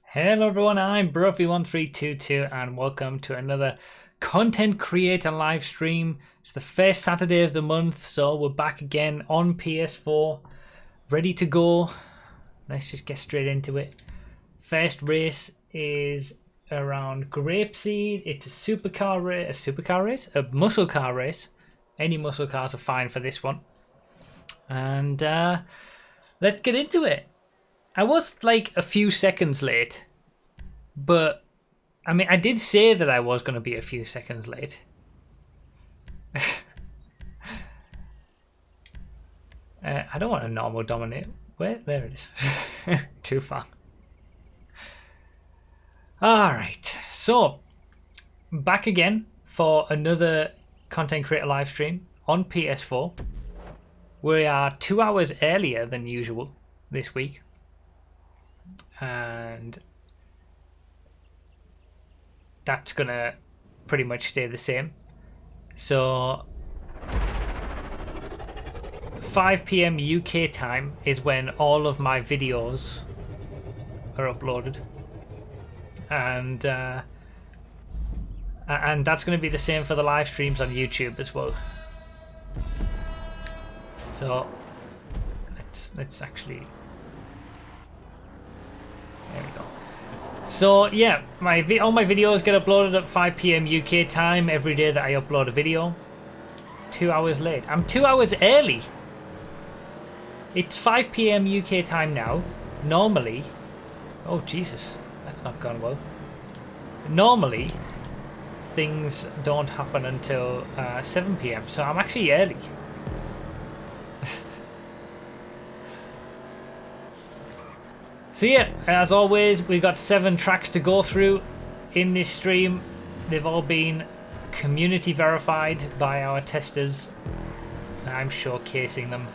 Hello everyone, I'm Brofi1322 and welcome to another content creator live stream. It's the first Saturday of the month, so we're back again on PS4, ready to go. Let's just get straight into it. First race is around Grapeseed. It's a muscle car race. Any muscle cars are fine for this one. And let's get into it. I was like a few seconds late, but I mean, I did say that I was going to be a few seconds late. I don't want a normal dominate. Where? There it is. Too far. Alright, so back again for another content creator live stream on PS4. We are 2 hours earlier than usual this week. And that's gonna pretty much stay the same. So 5 PM UK time is when all of my videos are uploaded, and that's going to be the same for the live streams on YouTube as well. So let's actually, there we go. So yeah, all my videos get uploaded at 5 PM UK time every day that I upload a video. 2 hours late. I'm 2 hours early. It's 5 PM UK time now. Normally, oh Jesus, that's not gone well. Normally, things don't happen until 7 PM, so I'm actually early. So yeah, as always, we got 7 tracks to go through in this stream. They've all been community verified by our testers. I'm showcasing them.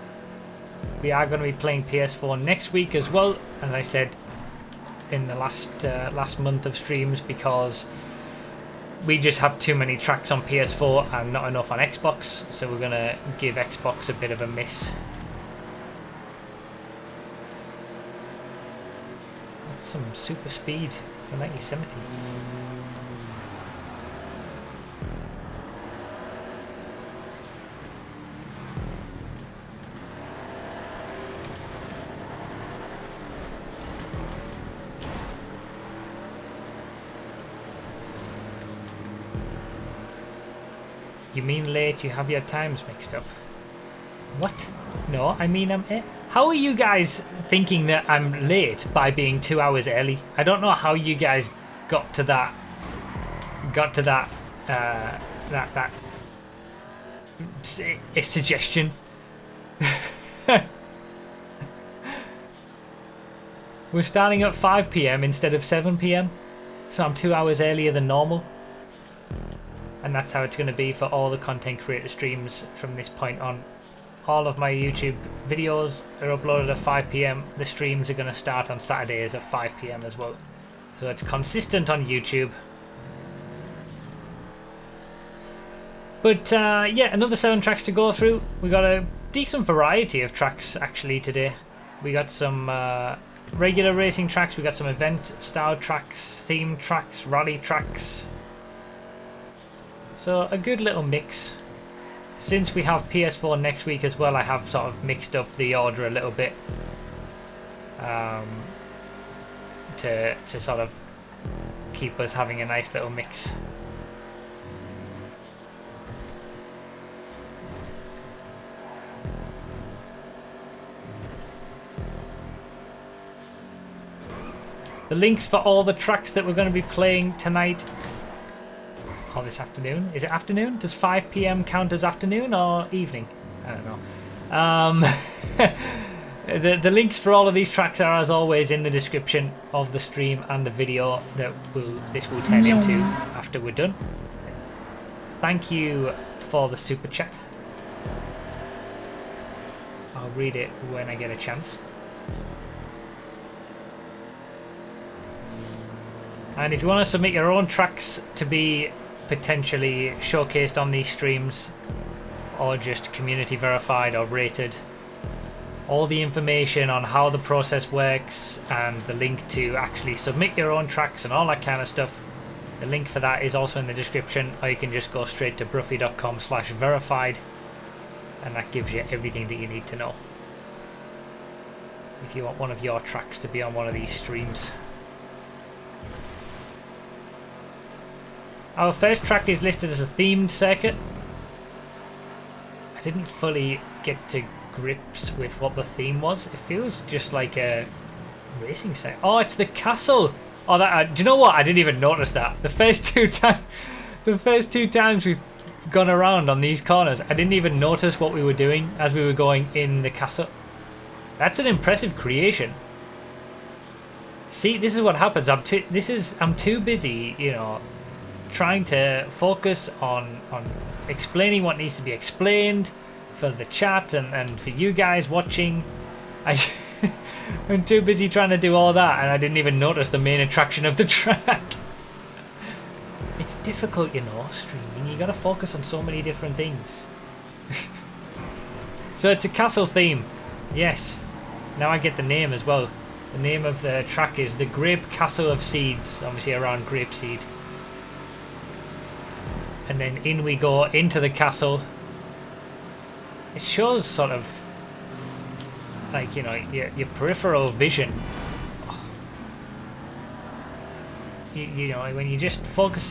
We are going to be playing PS4 next week as well, as I said in the last month of streams, because we just have too many tracks on PS4 and not enough on Xbox, so we're going to give Xbox a bit of a miss. Some super speed for 1970. You mean late? You have your times mixed up. What? No, I mean I'm... How are you guys thinking that I'm late by being 2 hours early? I don't know how you guys got to that suggestion. We're starting at 5 PM instead of 7 PM, so I'm 2 hours earlier than normal. And that's how it's going to be for all the content creator streams from this point on. All of my YouTube videos are uploaded at 5 PM. The streams are going to start on Saturdays at 5 PM as well. So it's consistent on YouTube. But yeah, another 7 tracks to go through. We got a decent variety of tracks actually today. We got some regular racing tracks. We got some event style tracks, theme tracks, rally tracks. So a good little mix. Since we have PS4 next week as well, I have sort of mixed up the order a little bit to sort of keep us having a nice little mix. The links for all the tracks that we're going to be playing tonight, or this afternoon. Is it afternoon? Does 5 PM count as afternoon or evening? I don't know. The links for all of these tracks are, as always, in the description of the stream and the video that this will turn into after we're done. Thank you for the super chat. I'll read it when I get a chance. And if you want to submit your own tracks to be potentially showcased on these streams, or just community verified or rated, all the information on how the process works and the link to actually submit your own tracks and all that kind of stuff. The link for that is also in the description, or you can just go straight to bruffy.com/verified, and that gives you everything that you need to know if you want one of your tracks to be on one of these streams. Our first track is listed as a themed circuit. I didn't fully get to grips with what the theme was. It feels just like a racing circuit. Oh, it's the castle. Oh, that. Do you know what? I didn't even notice that. The first two times we've gone around on these corners, I didn't even notice what we were doing as we were going in the castle. That's an impressive creation. See, this is what happens. I'm too busy, you know, trying to focus on explaining what needs to be explained for the chat and for you guys watching. I'm too busy trying to do all that, and I didn't even notice the main attraction of the track. It's difficult, you know, streaming. You gotta focus on so many different things. So it's a castle theme. Yes. Now I get the name as well. The name of the track is the Grape Castle of Seeds, obviously around grapeseed. And then in we go into the castle. It shows sort of like, you know, your peripheral vision. You know, when you just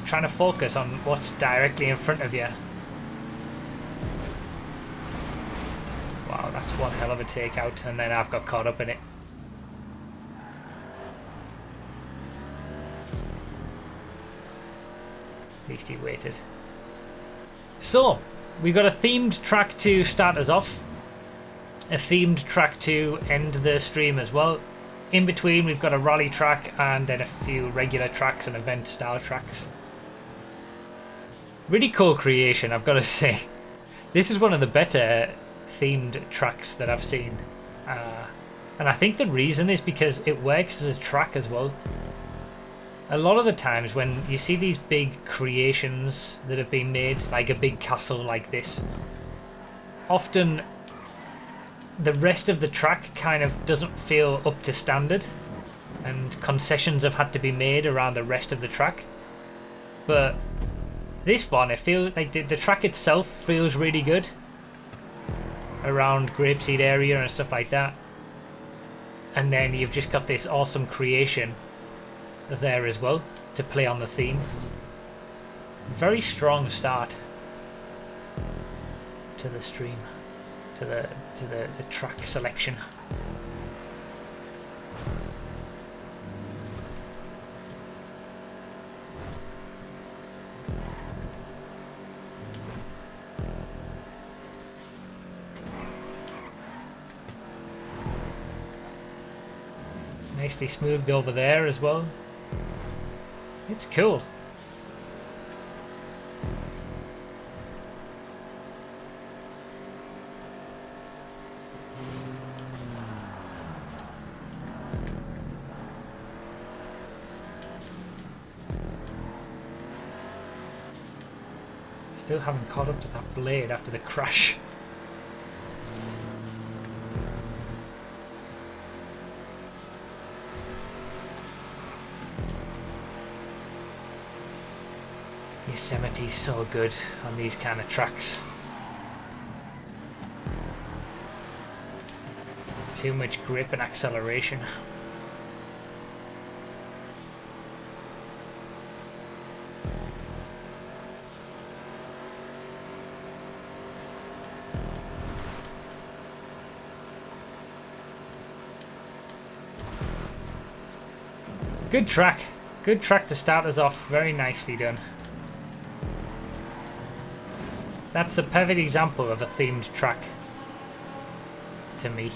trying to focus on what's directly in front of you. Wow, that's one hell of a takeout, and then I've got caught up in it. At least he waited. So, we got a themed track to start us off. A themed track to end the stream as well. In between, we've got a rally track and then a few regular tracks and event style tracks. Really cool creation, I've got to say. This is one of the better themed tracks that I've seen. And I think the reason is because it works as a track as well. A lot of the times when you see these big creations that have been made, like a big castle like this, often the rest of the track kind of doesn't feel up to standard, and concessions have had to be made around the rest of the track. But this one, it feels like the track itself feels really good around grapeseed area and stuff like that. And then you've just got this awesome creation there as well to play on the theme. Very strong start to the stream, to the track selection. Nicely smoothed over there as well. It's cool. Still haven't caught up to that blade after the crash. Yosemite's so good on these kind of tracks. Too much grip and acceleration. Good track. Good track to start us off. Very nicely done. That's the perfect example of a themed track to me.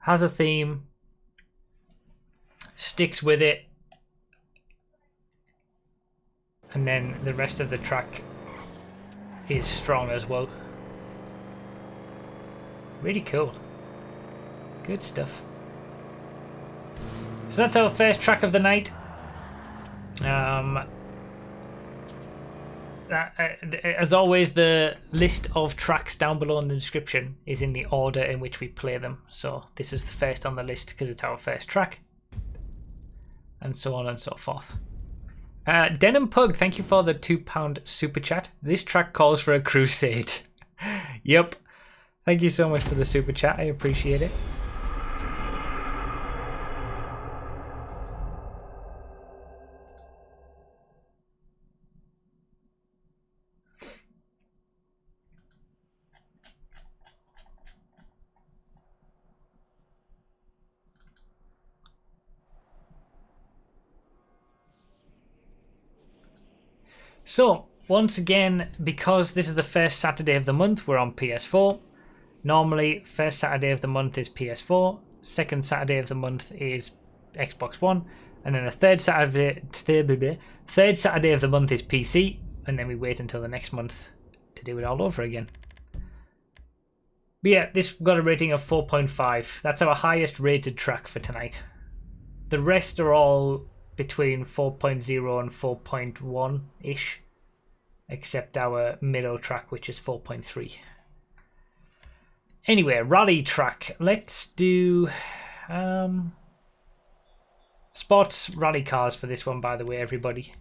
Has a theme, sticks with it, and then the rest of the track is strong as well. Really cool. Good stuff. So that's our first track of the night. as always, the list of tracks down below in the description is in the order in which we play them. So this is the first on the list because it's our first track, and so on and so forth. Denim Pug, thank you for the £2 super chat. This track calls for a crusade. Yep. Thank you so much for the super chat. I appreciate it. So, once again, because this is the first Saturday of the month, we're on PS4. Normally, first Saturday of the month is PS4, second Saturday of the month is Xbox One, and then the third Saturday of the month is PC, and then we wait until the next month to do it all over again. But yeah, this got a rating of 4.5. That's our highest rated track for tonight. The rest are all between 4.0 and 4.1-ish, except our middle track, which is 4.3. Anyway, rally track. Let's do sports rally cars for this one, by the way, everybody.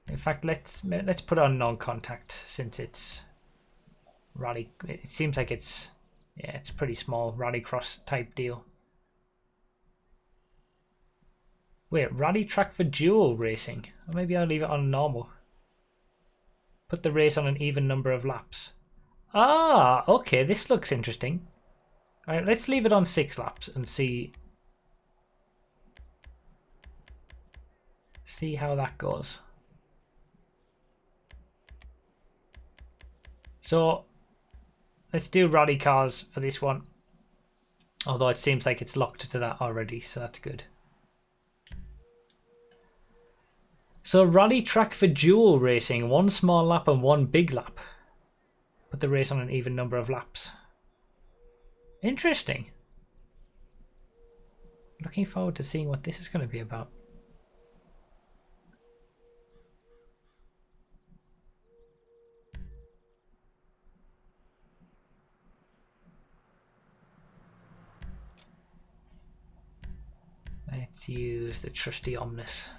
In fact, let's put on non-contact, since it's rally. It seems like it's pretty small, rallycross type deal. Wait, rally track for dual racing? Or maybe I'll leave it on normal. Put the race on an even number of laps. Ah, okay, this looks interesting. Alright, let's leave it on 6 laps and see how that goes. So, let's do rally cars for this one. Although it seems like it's locked to that already, so that's good. So rally track for dual racing, 1 small lap and 1 big lap. Put the race on an even number of laps. Interesting. Looking forward to seeing what this is going to be about. Let's use the trusty Omnis.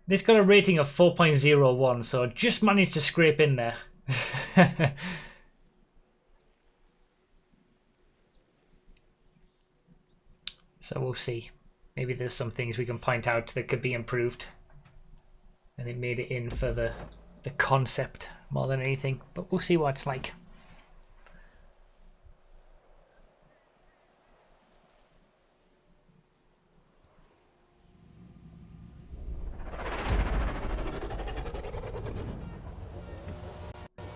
This got a rating of 4.01, so just managed to scrape in there. So we'll see. Maybe there's some things we can point out that could be improved. And it made it in for the concept more than anything, but we'll see what it's like.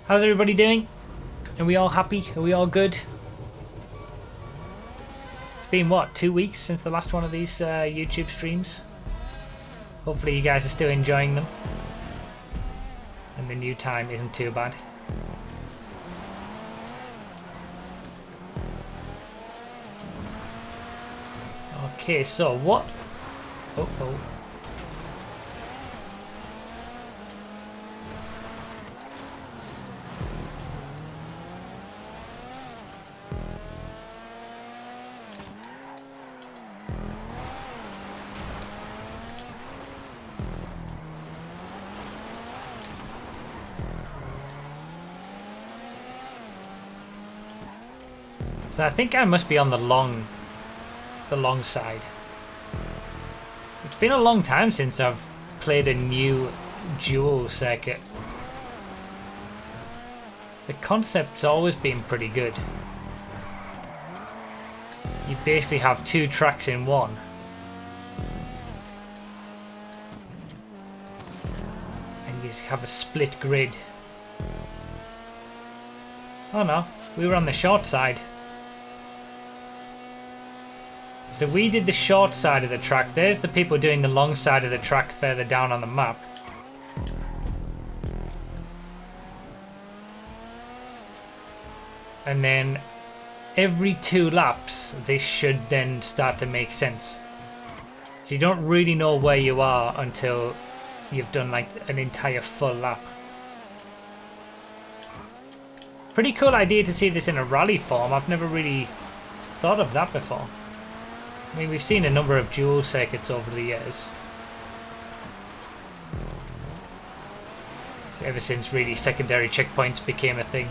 How's everybody doing? Are we all happy? Are we all good? It's been, what, 2 weeks since the last one of these YouTube streams? Hopefully you guys are still enjoying them. And the new time isn't too bad. Okay, so what? Uh-oh. So I think I must be on the long side. It's been a long time since I've played a new dual circuit. The concept's always been pretty good. You basically have 2 tracks in one. And you have a split grid. Oh no, we were on the short side. So we did the short side of the track. There's the people doing the long side of the track further down on the map. And then every 2 laps, this should then start to make sense. So you don't really know where you are until you've done like an entire full lap. Pretty cool idea to see this in a rally form. I've never really thought of that before. I mean, we've seen a number of dual circuits over the years. So ever since really secondary checkpoints became a thing.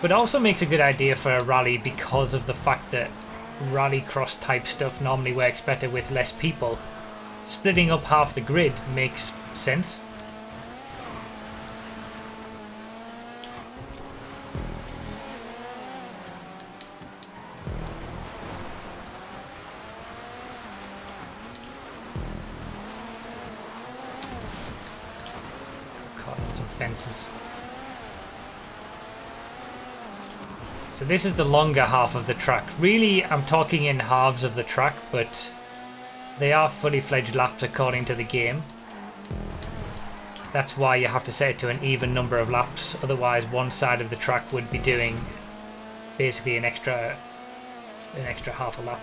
But it also makes a good idea for a rally because of the fact that rallycross type stuff normally works better with less people. Splitting up half the grid makes sense. Caught on some fences. So this is the longer half of the track. Really, I'm talking in halves of the track, but they are fully fledged laps according to the game. That's why you have to set it to an even number of laps. Otherwise, one side of the track would be doing basically an extra half a lap,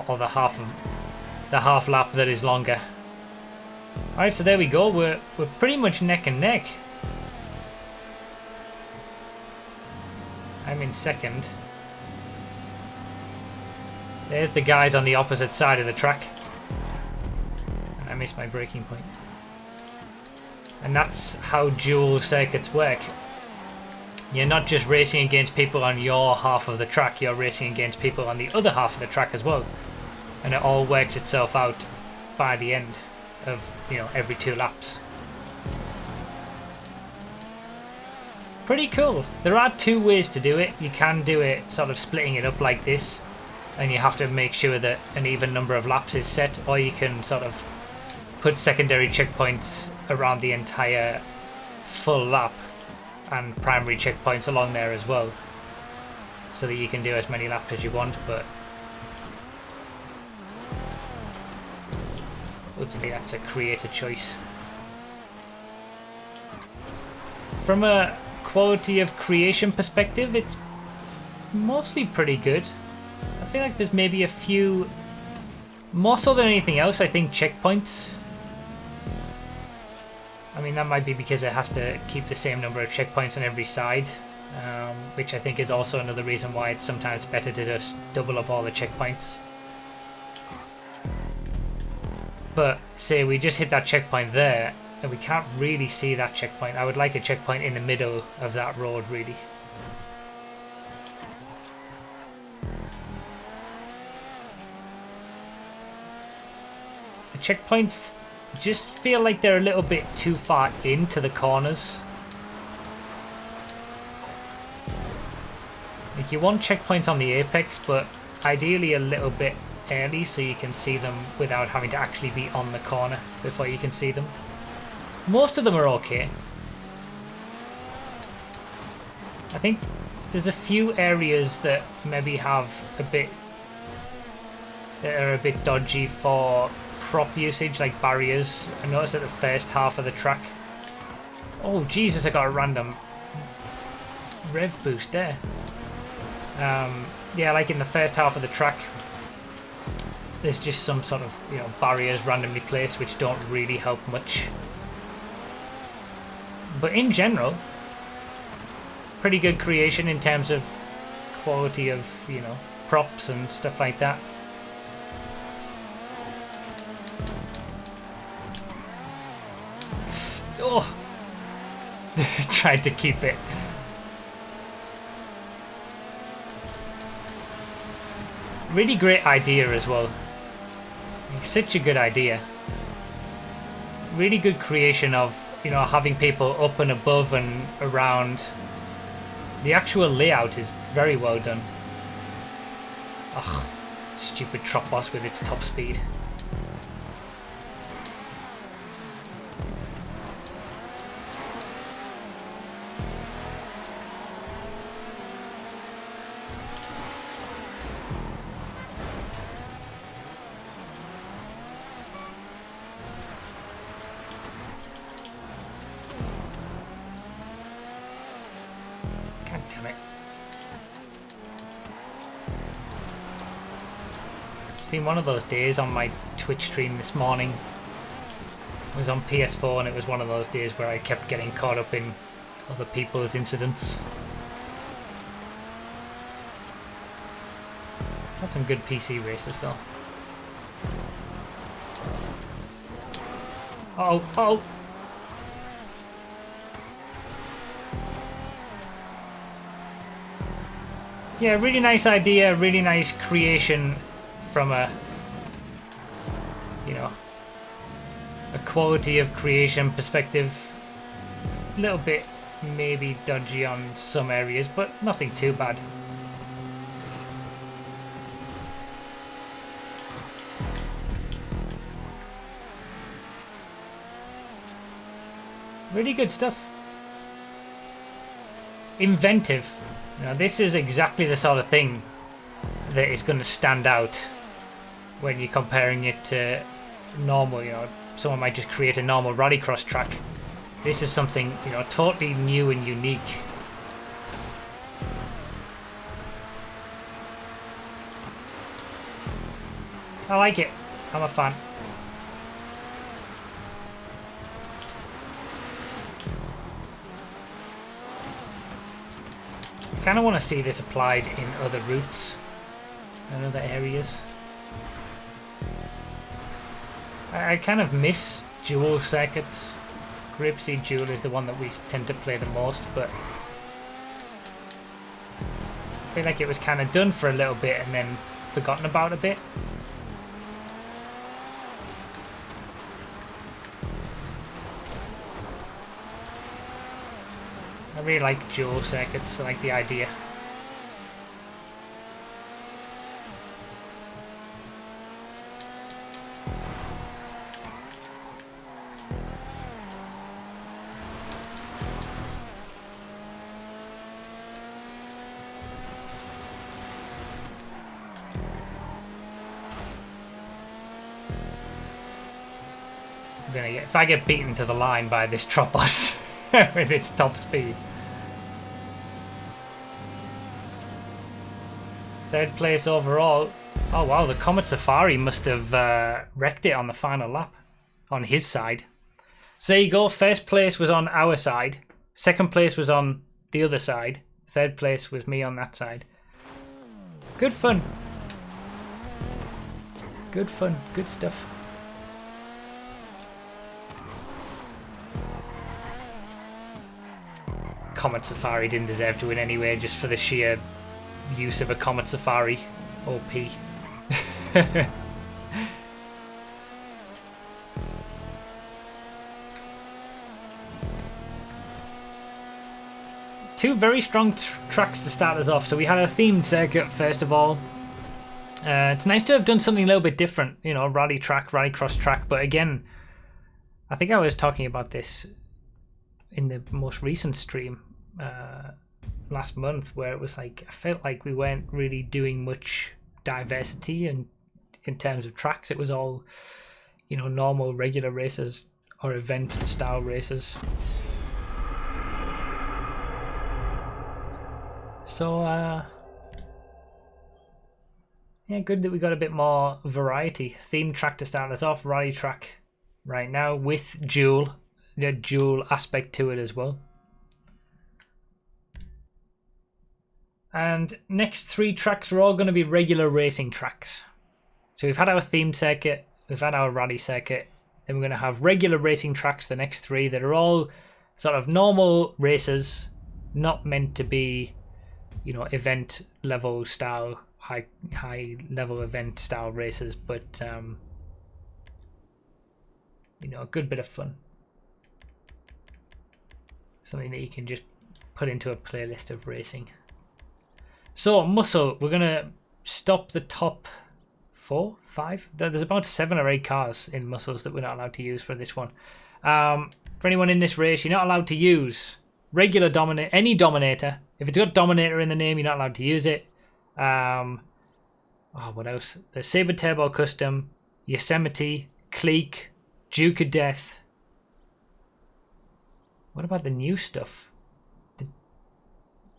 or the half lap that is longer. All right, so there we go. We're pretty much neck and neck. I'm in second. There's the guys on the opposite side of the track. And I missed my braking point. And that's how dual circuits work. You're not just racing against people on your half of the track, you're racing against people on the other half of the track as well. And it all works itself out by the end of, you know, every 2 laps. Pretty cool. There are 2 ways to do it. You can do it sort of splitting it up like this, and you have to make sure that an even number of laps is set, or you can sort of put secondary checkpoints around the entire full lap and primary checkpoints along there as well, so that you can do as many laps as you want. But ultimately that's a creator choice. From a quality of creation perspective, it's mostly pretty good. I feel like there's maybe a few, more so than anything else, I think checkpoints. I mean, that might be because it has to keep the same number of checkpoints on every side, which I think is also another reason why it's sometimes better to just double up all the checkpoints. But say we just hit that checkpoint there, and we can't really see that checkpoint. I would like a checkpoint in the middle of that road, really. The checkpoints just feel like they're a little bit too far into the corners. Like, you want checkpoints on the apex, but ideally a little bit early so you can see them without having to actually be on the corner before you can see them. Most of them are okay. I think there's a few areas that maybe have that are a bit dodgy for prop usage, like barriers. I noticed at the first half of the track. Oh Jesus, I got a random rev boost there. Yeah, like in the first half of the track, there's just some sort of, you know, barriers randomly placed which don't really help much. But in general, pretty good creation in terms of quality of, you know, props and stuff like that. Oh! Tried to keep it. Really great idea as well. Such a good idea. Really good creation of, you know, having people up and above and around. The actual layout is very well done. Ugh, stupid Tropos with its top speed. been one of those days on my Twitch stream this morning. I was on PS4 and it was one of those days where I kept getting caught up in other people's incidents. Had some good PC races though. Oh, oh! Yeah, really nice idea, really nice creation from a, you know, a quality of creation perspective. A little bit maybe dodgy on some areas, but nothing too bad. Really good stuff. Inventive. Now this is exactly the sort of thing that is going to stand out when you're comparing it to normal, you know, someone might just create a normal rallycross track. This is something, you know, totally new and unique. I like it. I'm a fan. I kind of want to see this applied in other routes and other areas. I kind of miss dual circuits. Grapeseed Dual is the one that we tend to play the most, but I feel like it was kind of done for a little bit and then forgotten about a bit. I really like dual circuits, I like the idea. If I get beaten to the line by this Tropos with its top speed. Third place overall. Oh wow, the Comet Safari must have wrecked it on the final lap on his side. So there you go, first place was on our side, second place was on the other side, third place was me on that side. Good fun. Good fun, good stuff. Comet Safari didn't deserve to win anyway, just for the sheer use of a Comet Safari. OP. Two very strong tracks to start us off. So we had a themed circuit first of all. It's nice to have done something a little bit different, you know, rally track, rallycross track. But again, I think I was talking about this in the most recent stream last month, where it was like I felt like we weren't really doing much diversity, and in terms of tracks it was all, you know, normal regular races or event style races. So yeah, good that we got a bit more variety. Themed track to start us off, rally track right now with dual, the dual aspect to it as well. And next three tracks are all going to be regular racing tracks. So we've had our themed circuit, we've had our rally circuit, then we're going to have regular racing tracks, the next three, that are all sort of normal races, not meant to be, you know, event level style, high level event style races, but you know, a good bit of fun. Something that you can just put into a playlist of racing. So muscle, we're gonna stop the top 4, 5. There's about 7 or 8 cars in muscles that we're not allowed to use for this one. For anyone in this race, you're not allowed to use regular any Dominator. If it's got Dominator in the name, you're not allowed to use it. Oh, what else? The Sabre Turbo Custom, Yosemite, Cleek, Duke of Death. What about the new stuff?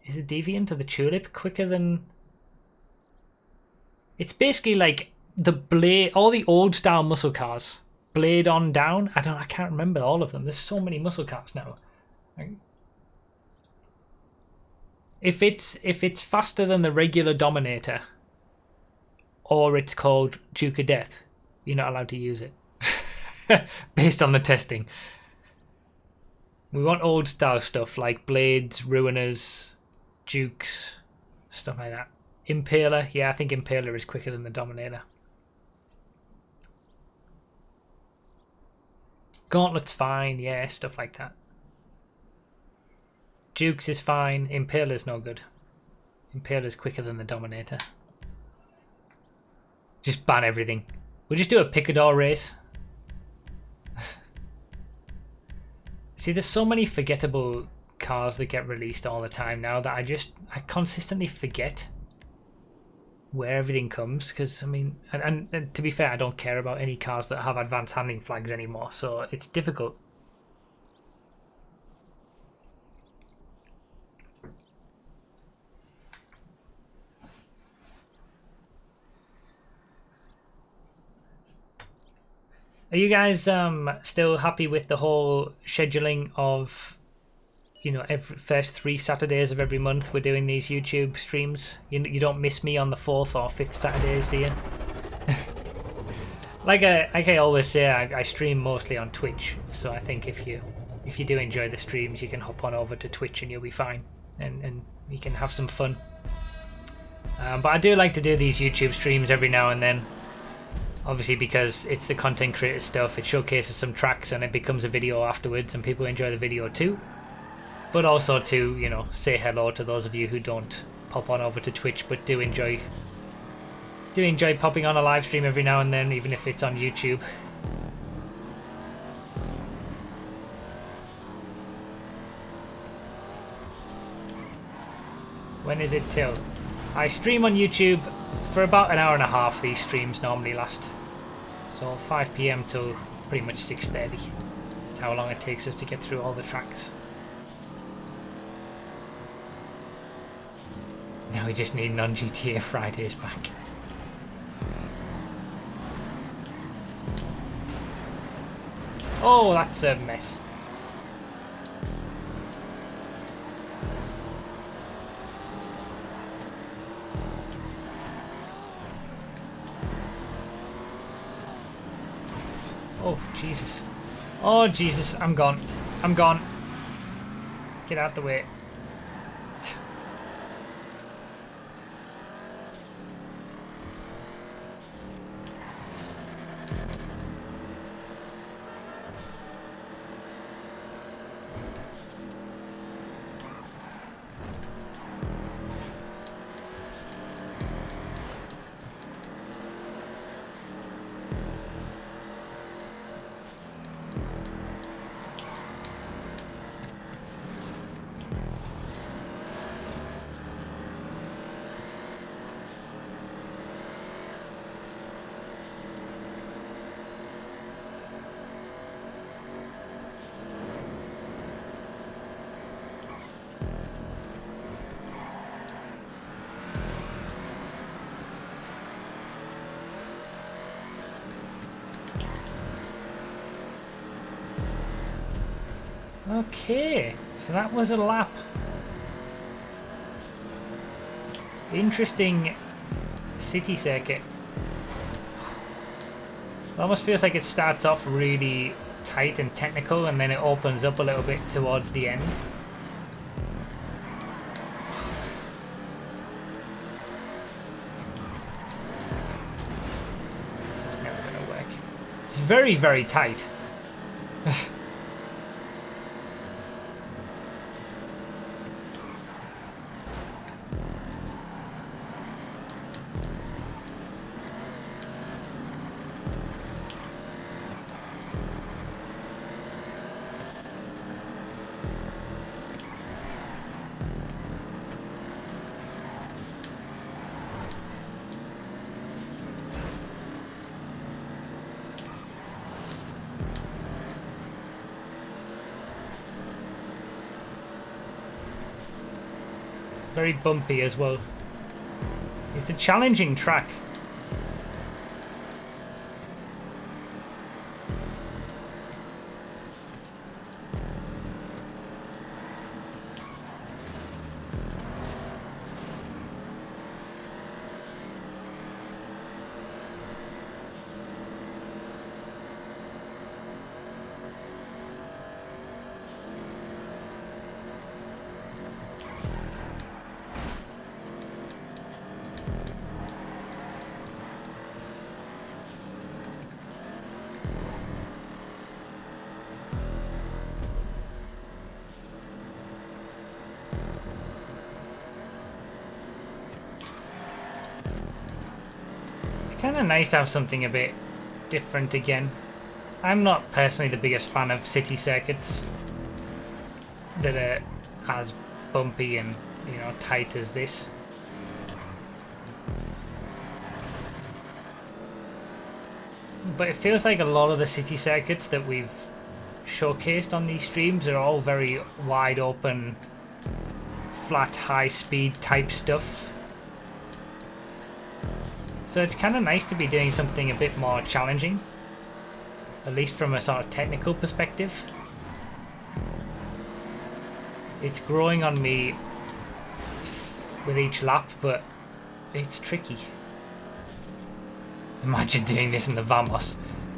Is the Deviant or the Tulip quicker than... It's basically like the blade, all the old style muscle cars, blade on down. I can't remember all of them. There's so many muscle cars now. If it's faster than the regular Dominator, or it's called Duke of Death, you're not allowed to use it. Based on the testing. We want old style stuff like Blades, Ruiners, Dukes, stuff like that. Impaler, yeah, I think Impaler is quicker than the Dominator. Gauntlet's fine, yeah, stuff like that. Dukes is fine, Impaler's no good. Impaler's quicker than the Dominator. Just ban everything. We'll just do a Picador race. See, there's so many forgettable cars that get released all the time now that I consistently forget where everything comes, because I mean, and to be fair, I don't care about any cars that have advanced handling flags anymore, so it's difficult. Are you guys still happy with the whole scheduling of, you know, every first 3 Saturdays of every month we're doing these YouTube streams? You don't miss me on the 4th or 5th Saturdays, do you? like I always say, I stream mostly on Twitch, so I think if you do enjoy the streams, you can hop on over to Twitch and you'll be fine, and you can have some fun. But I do like to do these YouTube streams every now and then. Obviously, because it's the content creator stuff, it showcases some tracks and it becomes a video afterwards and people enjoy the video too. But also to, you know, say hello to those of you who don't pop on over to Twitch but do enjoy popping on a live stream every now and then, even if it's on YouTube. When is it till? I stream on YouTube for about an hour and a half. These streams normally last, so 5 PM till pretty much 6:30. That's how long it takes us to get through all the tracks. Now we just need non-GTA Fridays back. Oh, that's a mess. Oh, Jesus. Oh, Jesus, I'm gone. I'm gone. Get out the way. Okay, so that was a lap. Interesting city circuit. It almost feels like it starts off really tight and technical and then it opens up a little bit towards the end. This is never going to work. It's very, very tight. Very bumpy as well. It's a challenging track. Kind of nice to have something a bit different again. I'm not personally the biggest fan of city circuits that are as bumpy and, you know, tight as this. But it feels like a lot of the city circuits that we've showcased on these streams are all very wide open, flat, high speed type stuff. So it's kind of nice to be doing something a bit more challenging, at least from a sort of technical perspective. It's growing on me with each lap, but it's tricky. Imagine doing this in the Vamos.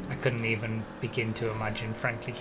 I couldn't even begin to imagine, frankly.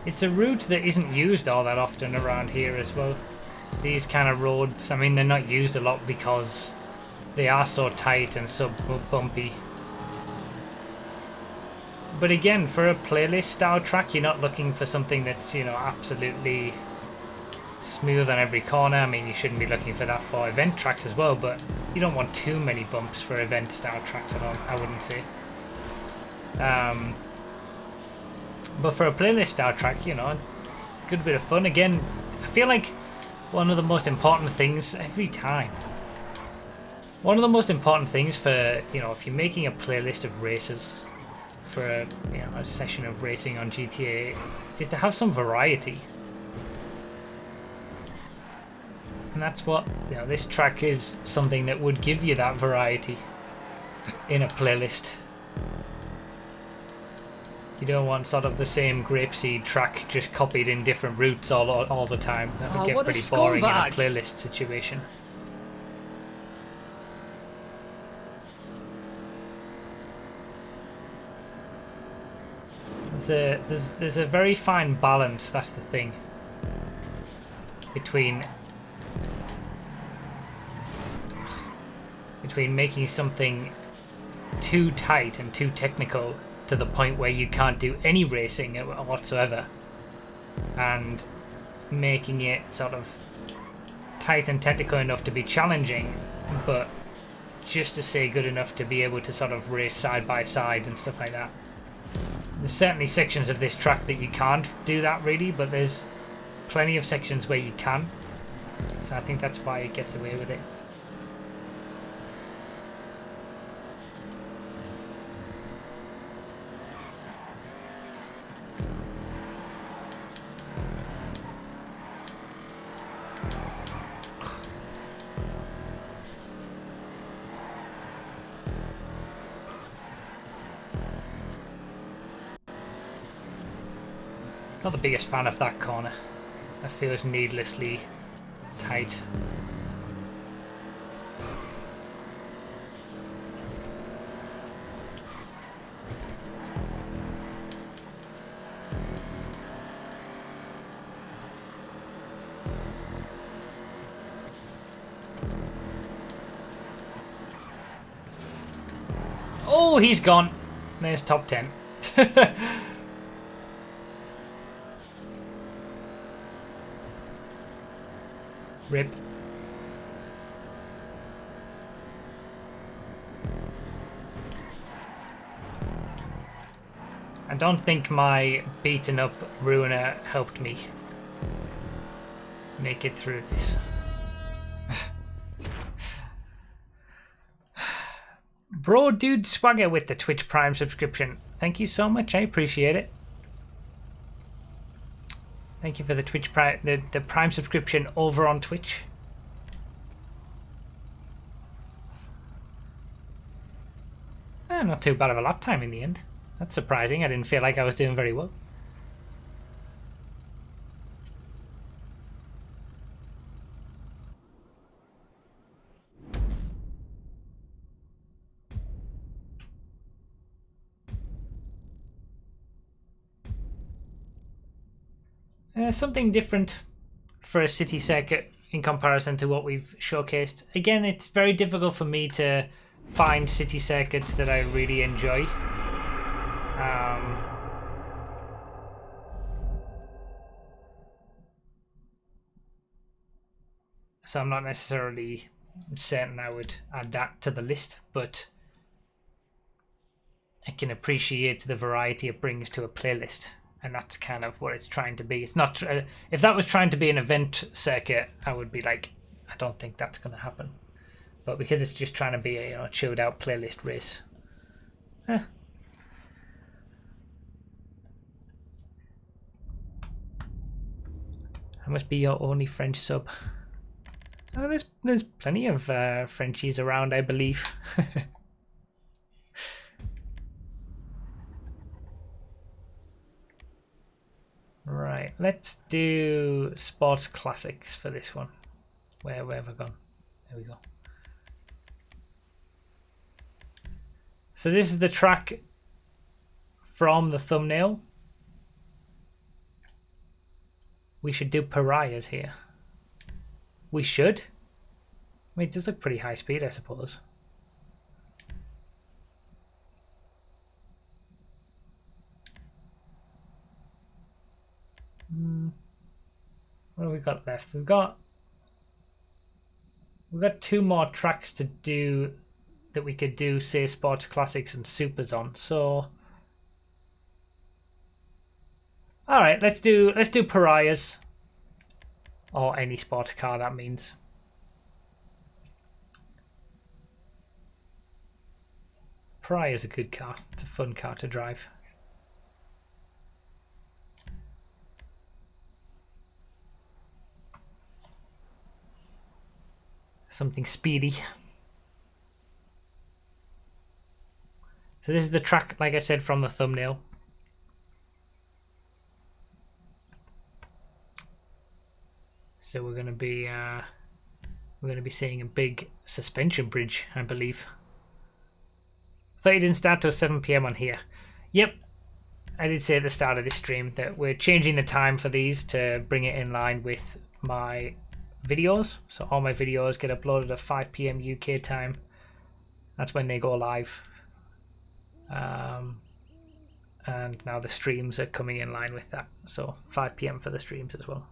It's a route that isn't used all that often around here as well. These kind of roads, I mean, they're not used a lot because they are so tight and so bumpy. But again, for a playlist style track, you're not looking for something that's, you know, absolutely smooth on every corner. I mean, you shouldn't be looking for that for event tracks as well, but you don't want too many bumps for event style tracks at all, I wouldn't say. But for a playlist style track, you know, good bit of fun. Again, I feel like one of the most important things every time. One of the most important things for, you know, if you're making a playlist of races for a, you know, a session of racing on GTA, is to have some variety. And that's what, you know, this track is something that would give you that variety in a playlist. You don't want sort of the same grapeseed track just copied in different routes all the time. That would get pretty boring in a playlist situation. There's a very fine balance, that's the thing, between making something too tight and too technical to the point where you can't do any racing whatsoever, and making it sort of tight and technical enough to be challenging, but just to say good enough to be able to sort of race side by side and stuff like that. There's certainly sections of this track that you can't do that really, but there's plenty of sections where you can. So I think that's why it gets away with it. Not the biggest fan of that corner. That feels needlessly tight. Oh, he's gone. There's top 10. Rip. I don't think my beaten up ruiner helped me make it through this. Bro Dude Swagger with the Twitch Prime subscription. Thank you so much, I appreciate it. Thank you for the Twitch the Prime subscription over on Twitch. Not too bad of a lap time in the end. That's surprising. I didn't feel like I was doing very well. Something different for a city circuit in comparison to what we've showcased. Again, it's very difficult for me to find city circuits that I really enjoy. So I'm not necessarily certain I would add that to the list, but I can appreciate the variety it brings to a playlist. And that's kind of what it's trying to be. It's not. If that was trying to be an event circuit, I would be like, I don't think that's going to happen. But because it's just trying to be a chilled out playlist race. I must be your only French sub. Oh, there's plenty of Frenchies around, I believe. Right, let's do sports classics for this one. Where have I gone? There we go. So this is the track from the thumbnail. We should do pariahs here. We should? I mean, it does look pretty high speed, I suppose. What have we got left? We've got 2 more tracks to do that we could do, say, sports classics and supers on. So, all right, let's do pariahs, or any sports car. That means. Pariah's a good car. It's a fun car to drive. Something speedy. So this is the track, like I said, from the thumbnail. So we're going to be seeing a big suspension bridge, I believe. I thought it didn't start till 7 PM on here. Yep, I did say at the start of this stream that we're changing the time for these to bring it in line with my videos. So all my videos get uploaded at 5 PM UK time. That's when they go live. And now the streams are coming in line with that. So 5 PM for the streams as well.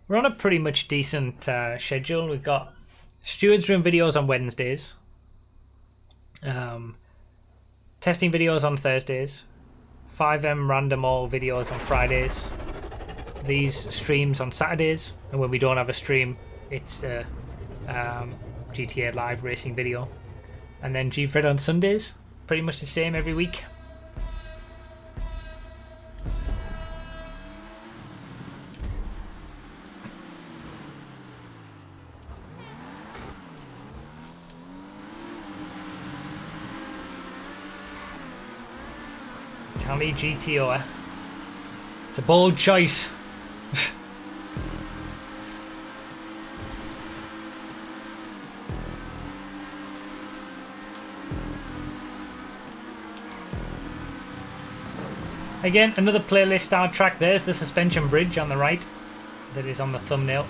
We're on a pretty much decent schedule. We've got Steward's Room videos on Wednesdays. Testing videos on Thursdays. 5M random all videos on Fridays. These streams on Saturdays. And when we don't have a stream, it's GTA Live racing video. And then GFred on Sundays. Pretty much the same every week. Tally GTO. It's a bold choice. Again, another playlist style track. There's the suspension bridge on the right that is on the thumbnail.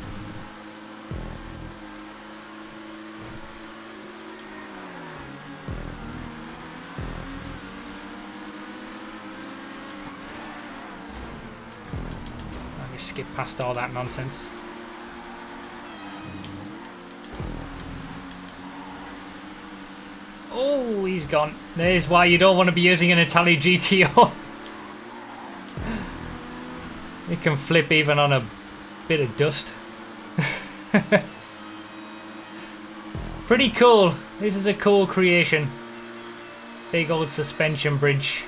I'll just skip past all that nonsense. Oh, he's gone. There's why you don't want to be using an Italy GTO. It can flip even on a bit of dust. Pretty cool. This is a cool creation. Big old suspension bridge.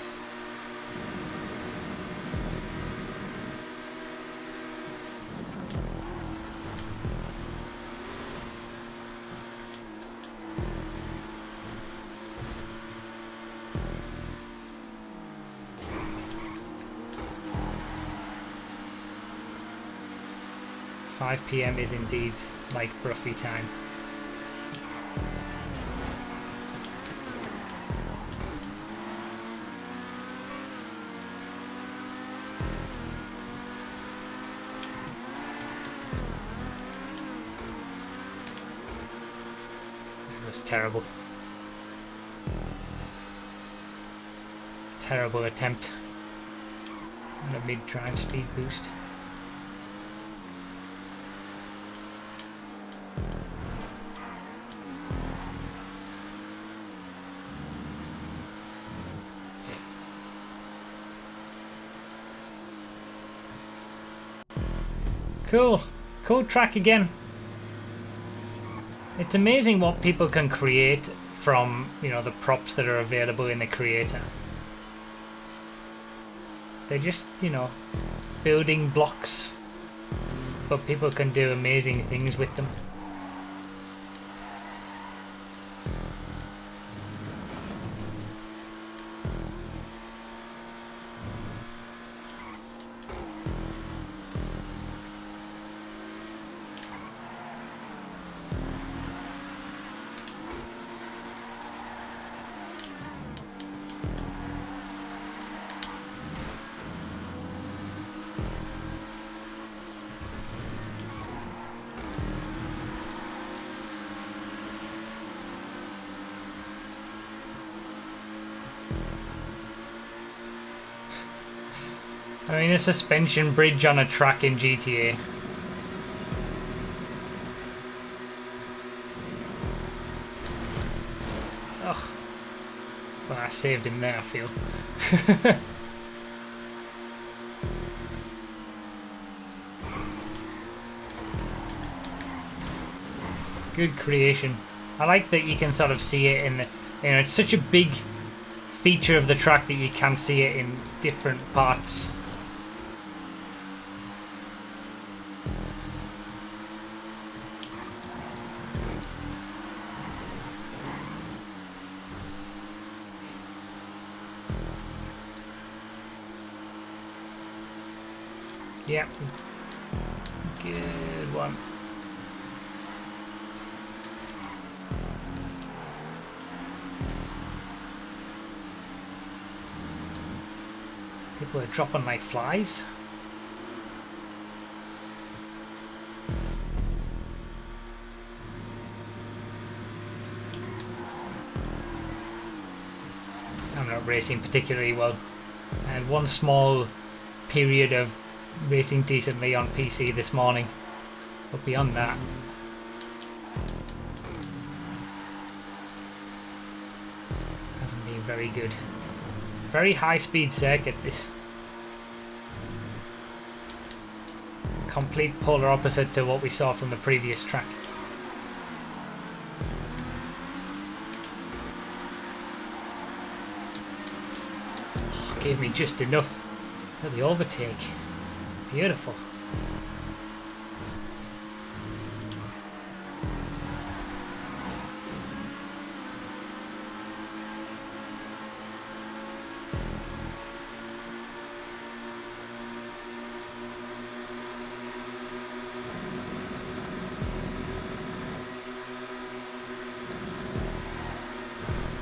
PM is indeed like Bruffy time. It was terrible. Terrible attempt on a mid-drive speed boost. Cool. Cool track again. It's amazing what people can create from, you know, the props that are available in the creator. They're just, you know, building blocks, but people can do amazing things with them. I mean, a suspension bridge on a track in GTA. Oh. Well, I saved him there, I feel. Good creation. I like that you can sort of see it in the... You know, it's such a big feature of the track that you can see it in different parts. Yep. Good one. People are dropping like flies. I'm not racing particularly well. I had one small period of racing decently on PC this morning, but beyond that, hasn't been very good. Very high speed circuit, this. Complete polar opposite to what we saw from the previous track. Oh, gave me just enough for the overtake. Beautiful.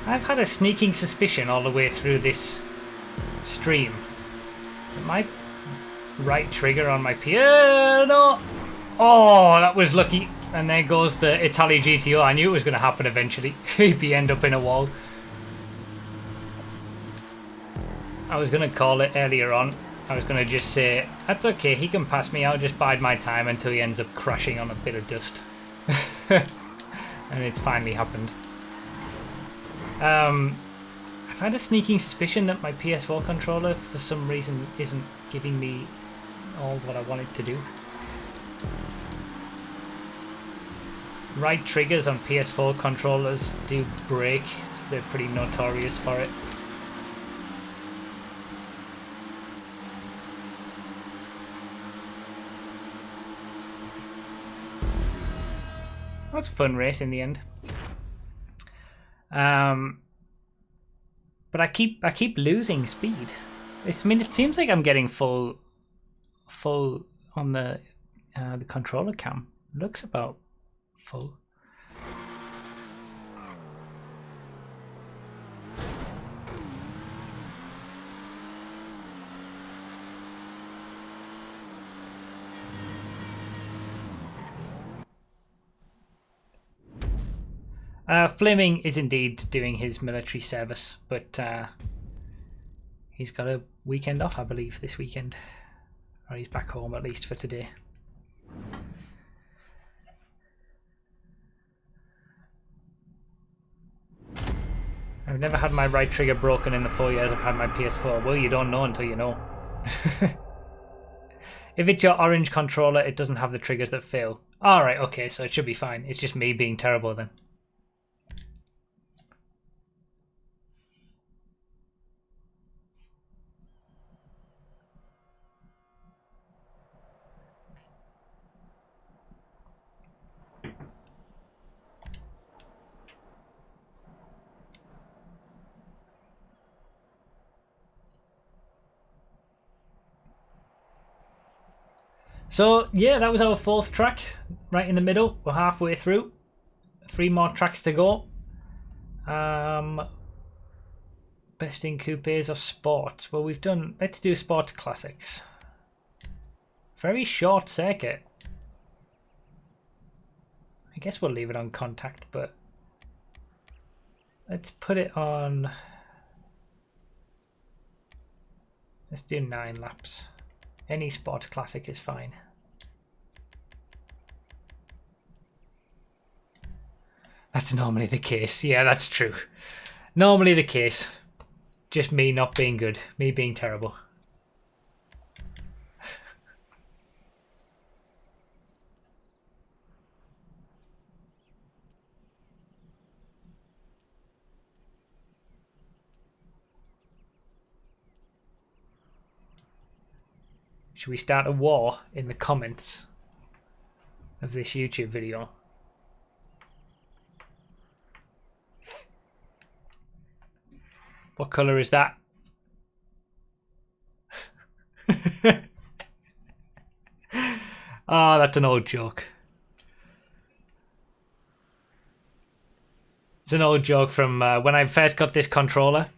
I've had a sneaking suspicion all the way through this stream that my right trigger on my piano. Oh, that was lucky. And there goes the Italy GTO. I knew it was going to happen eventually. He'd end up in a wall. I was going to call it earlier on. I was going to just say, that's okay, he can pass me, I'll just bide my time until he ends up crashing on a bit of dust. And it's finally happened. I've had a sneaking suspicion that my PS4 controller for some reason isn't giving me all what I want it to do. right triggers on PS4 controllers do break. They're pretty notorious for it. That's a fun race in the end. But I keep losing speed. I mean, it seems like I'm getting full on the controller cam. Looks about full. Fleming is indeed doing his military service, but he's got a weekend off, I believe, this weekend. Or he's back home, at least for today. I've never had my right trigger broken in the 4 years I've had my PS4. Well, you don't know until you know. If it's your orange controller, it doesn't have the triggers that fail. Alright, okay, so it should be fine. It's just me being terrible then. So yeah, that was our 4th track, right in the middle. We're halfway through. 3 more tracks to go. Best in coupes or sport? Well, we've done. Let's do sport classics. Very short circuit. I guess we'll leave it on contact, but let's put it on. Let's do 9 laps. Any sport classic is fine. That's normally the case. Yeah, that's true. Normally the case. Just me not being good. Me being terrible. Should we start a war in the comments of this YouTube video? What colour is that? Oh, that's an old joke. It's an old joke from when I first got this controller.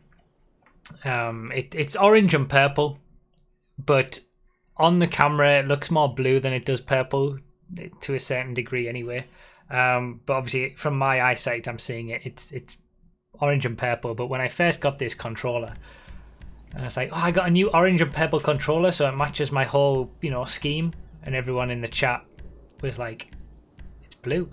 It's orange and purple, but on the camera it looks more blue than it does purple, to a certain degree anyway. But obviously from my eyesight I'm seeing it's orange and purple. But when I first got this controller, and I was like, oh, I got a new orange and purple controller, so it matches my whole, you know, scheme. And everyone in the chat was like, it's blue.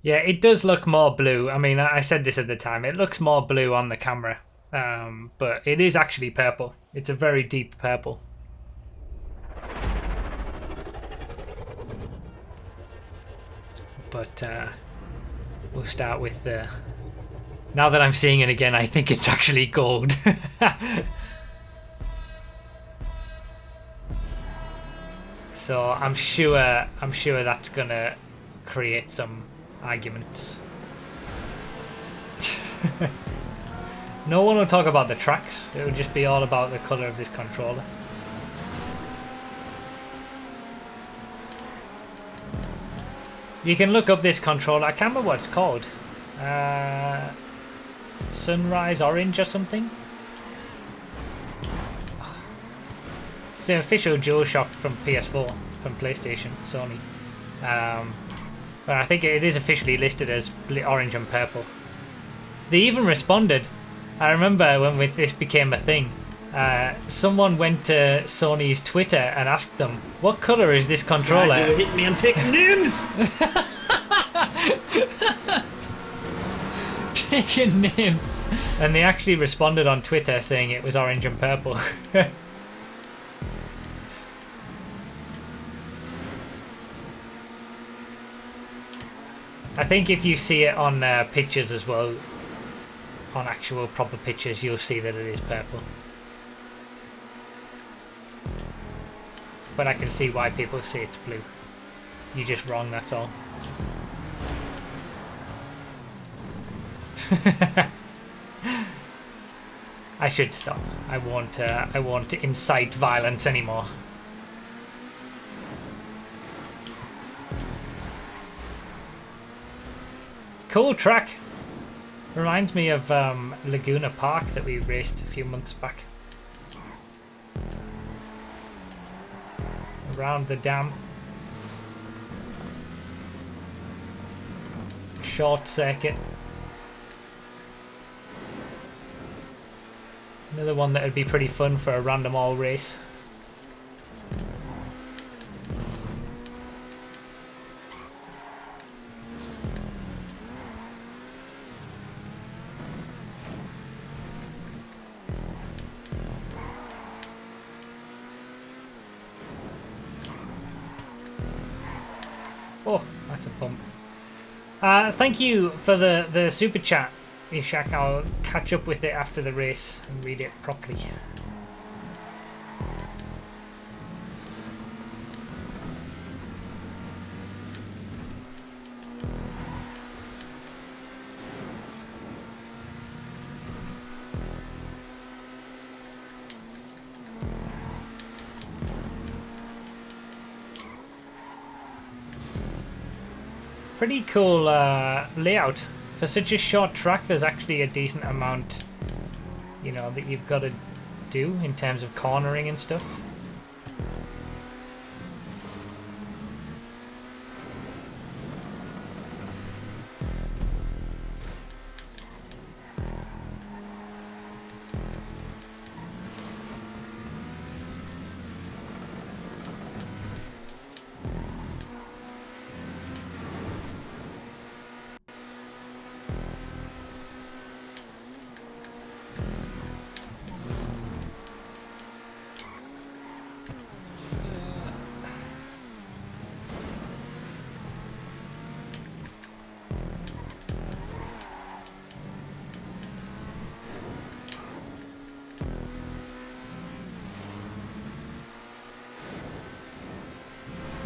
Yeah, it does look more blue. I mean, I said this at the time. It looks more blue on the camera, but it is actually purple. It's a very deep purple. But we'll start with the... Now that I'm seeing it again, I think it's actually gold. So I'm sure that's gonna create some arguments. No one will talk about the tracks. It will just be all about the colour of this controller. You can look up this controller. I can't remember what it's called. Sunrise Orange or something. It's the official DualShock from PS4, from PlayStation, Sony. But I think it is officially listed as orange and purple. They even responded. I remember when this became a thing. Someone went to Sony's Twitter and asked them, "What color is this controller?" You were hitting me and taking names. Taking names, and they actually responded on Twitter saying it was orange and purple. I think if you see it on pictures as well, on actual proper pictures, you'll see that it is purple. But I can see why people say it's blue. You're just wrong, that's all. I should stop. I won't incite violence anymore. Cool track. Reminds me of Laguna Park that we raced a few months back. Around the dam. Short circuit. Another one that would be pretty fun for a random all race. Oh, that's a bump. Thank you for the super chat, Ishak. I'll catch up with it after the race and read it properly. Pretty cool layout. For such a short track, there's actually a decent amount, you know, that you've got to do in terms of cornering and stuff.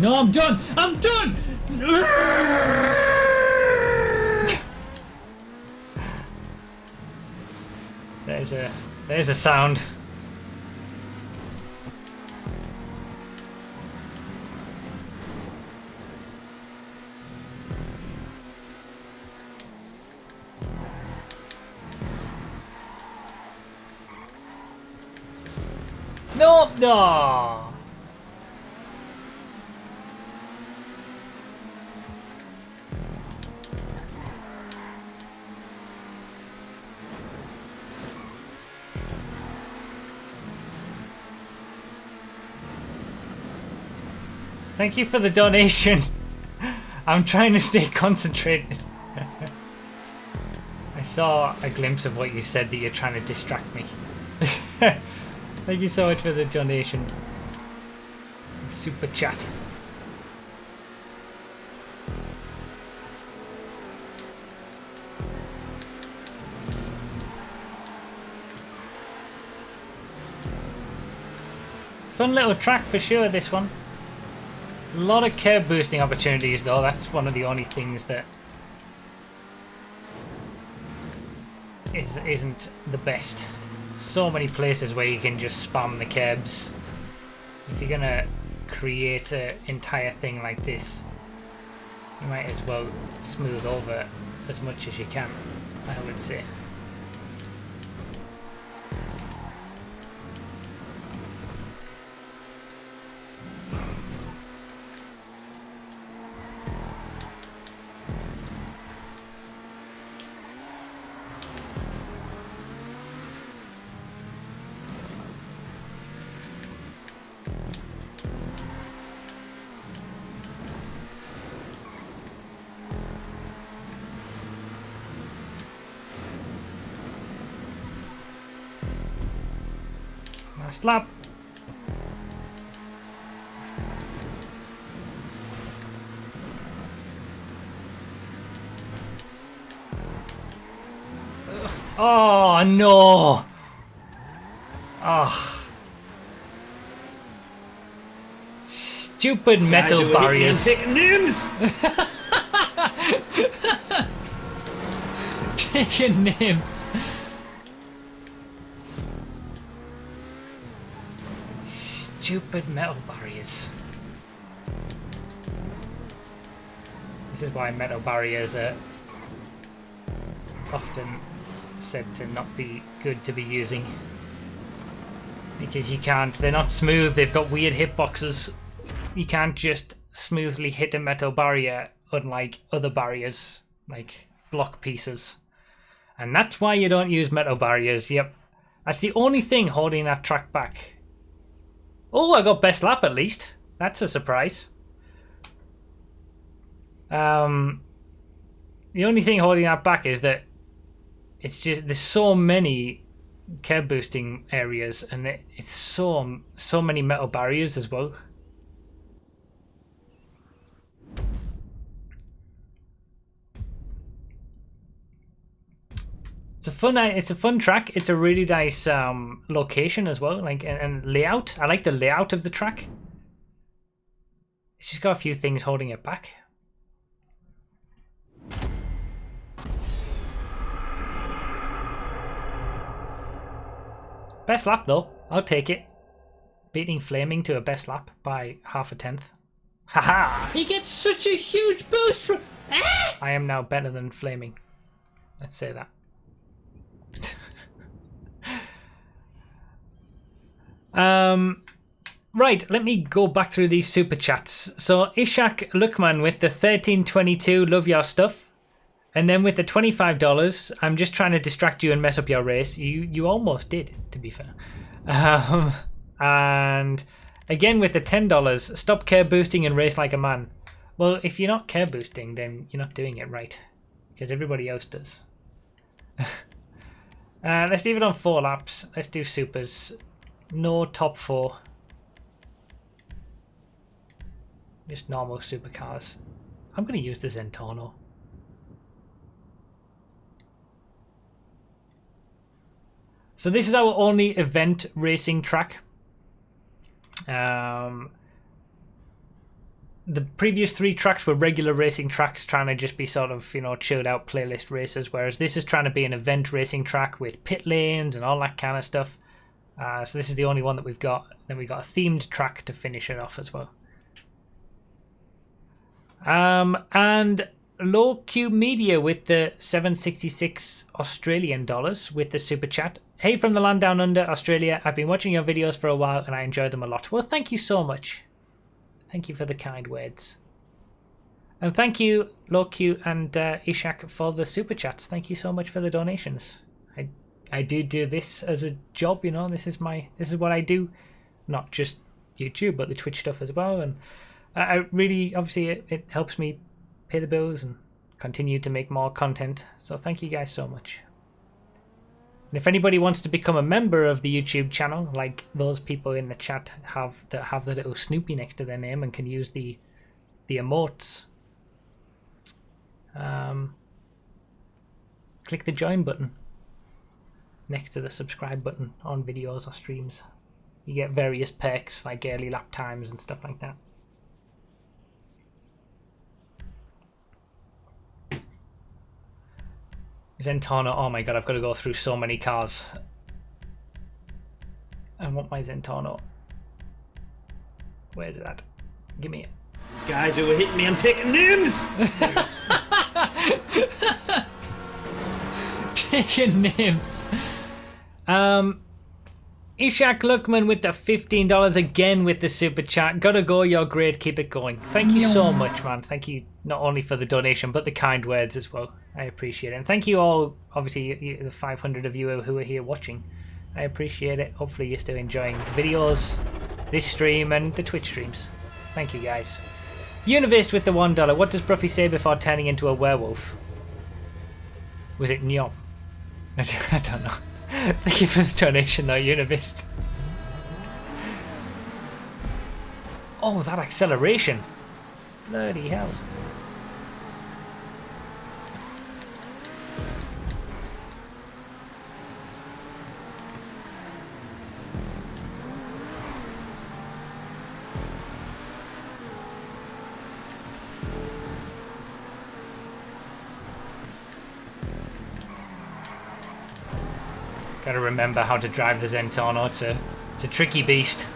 No, I'm done! I'm done! There's a sound. No, no. Thank you for the donation. I'm trying to stay concentrated. I saw a glimpse of what you said that you're trying to distract me. Thank you so much for the donation. Super chat. Fun little track for sure, this one. A lot of curb boosting opportunities though, that's one of the only things that isn't the best. So many places where you can just spam the curbs. If you're gonna create an entire thing like this, you might as well smooth over as much as you can, I would say. Last lap. Oh no! Oh. Stupid metal barriers. Taking names. Taking names. Stupid metal barriers. This is why metal barriers are often said to not be good to be using. Because you can't, they're not smooth, they've got weird hitboxes. You can't just smoothly hit a metal barrier, unlike other barriers, like block pieces. And that's why you don't use metal barriers, yep. That's the only thing holding that track back. Oh, I got best lap at least. That's a surprise. The only thing holding that back is that it's just, there's so many curb boosting areas, and it's so many metal barriers as well. It's a fun track. It's a really nice location as well, like and layout. I like the layout of the track. It's just got a few things holding it back. Best lap though, I'll take it. Beating Flaming to a best lap by 1/2. Haha! He gets such a huge boost from. I am now better than Flaming. Let's say that. Right, let me go back through these super chats. So Ishak Lukman with the 1322, love your stuff. And then with the $25, I'm just trying to distract you and mess up your race. You almost did, to be fair. And again with the $10, stop curb boosting and race like a man. Well, if you're not curb boosting, then you're not doing it right. Because everybody else does. Let's leave it on 4 laps. Let's do supers. No top 4. Just normal supercars. I'm going to use the Zentorno. So this is our only event racing track. The previous 3 tracks were regular racing tracks, trying to just be sort of, you know, chilled out playlist races, whereas this is trying to be an event racing track with pit lanes and all that kind of stuff. So this is the only one that we've got. Then we've got a themed track to finish it off as well. And Low Q Media with the 766 Australian dollars with the super chat. Hey from the land down under, Australia. I've been watching your videos for a while and I enjoy them a lot. Well, thank you so much. Thank you for the kind words. And thank you, Low Q and Ishak, for the super chats. Thank you so much for the donations. I do this as a job, you know. This is what I do, not just YouTube, but the Twitch stuff as well. And I really, obviously, it helps me pay the bills and continue to make more content. So thank you guys so much. And if anybody wants to become a member of the YouTube channel, like those people in the chat that have the little Snoopy next to their name and can use the emotes, click the join button next to the subscribe button on videos or streams. You get various perks like early lap times and stuff like that. Zentorno, oh my god, I've got to go through so many cars. I want my Zentorno. Where's it at? Give me it. These guys who were hitting me, I'm taking names! Taking names. Ishak Lukman with the $15 again with the super chat. Gotta go, you're great, keep it going. Thank you so much, man. Thank you not only for the donation, but the kind words as well. I appreciate it. And thank you all, obviously, the 500 of you who are here watching. I appreciate it. Hopefully you're still enjoying the videos, this stream, and the Twitch streams. Thank you, guys. Univist with the $1. What does Bruffy say before turning into a werewolf? Was it Nyom? I don't know. Thank you for the donation though, Univist. Oh, that acceleration. Bloody hell. Gotta remember how to drive the Zentorno. It's a tricky beast.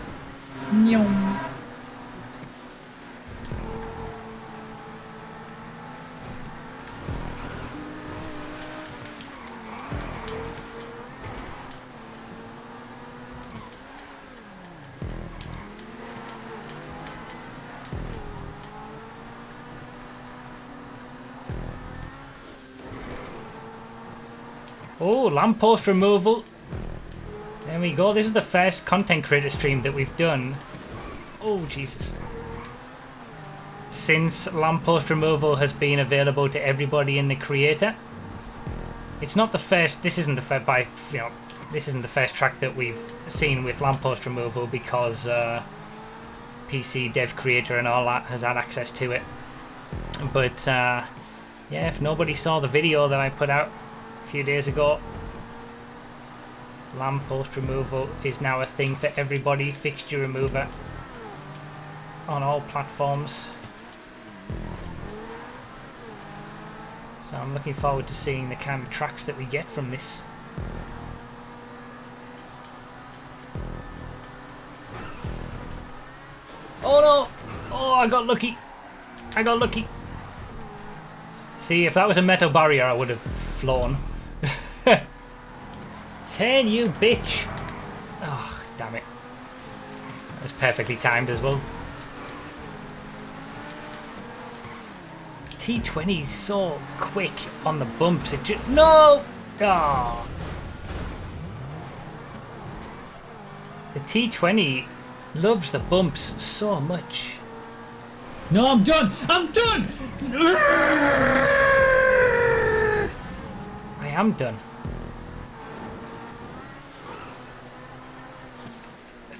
Oh, lamppost removal. There we go. This is the first content creator stream that we've done. Oh, Jesus. Since lamppost removal has been available to everybody in the creator. It's not the first, this isn't the first, this isn't the first track that we've seen with lamppost removal because PC dev creator and all that has had access to it. But yeah, if nobody saw the video that I put out a few days ago, lamppost removal is now a thing for everybody. Fixture remover on all platforms. So I'm looking forward to seeing the kind of tracks that we get from this. Oh no! Oh, I got lucky! I got lucky! See, if that was a metal barrier, I would have flown. Turn, you bitch! Oh, damn it. That was perfectly timed as well. T20's so quick on the bumps. It just... No! Oh. The T20 loves the bumps so much. No, I'm done! I'm done! I am done.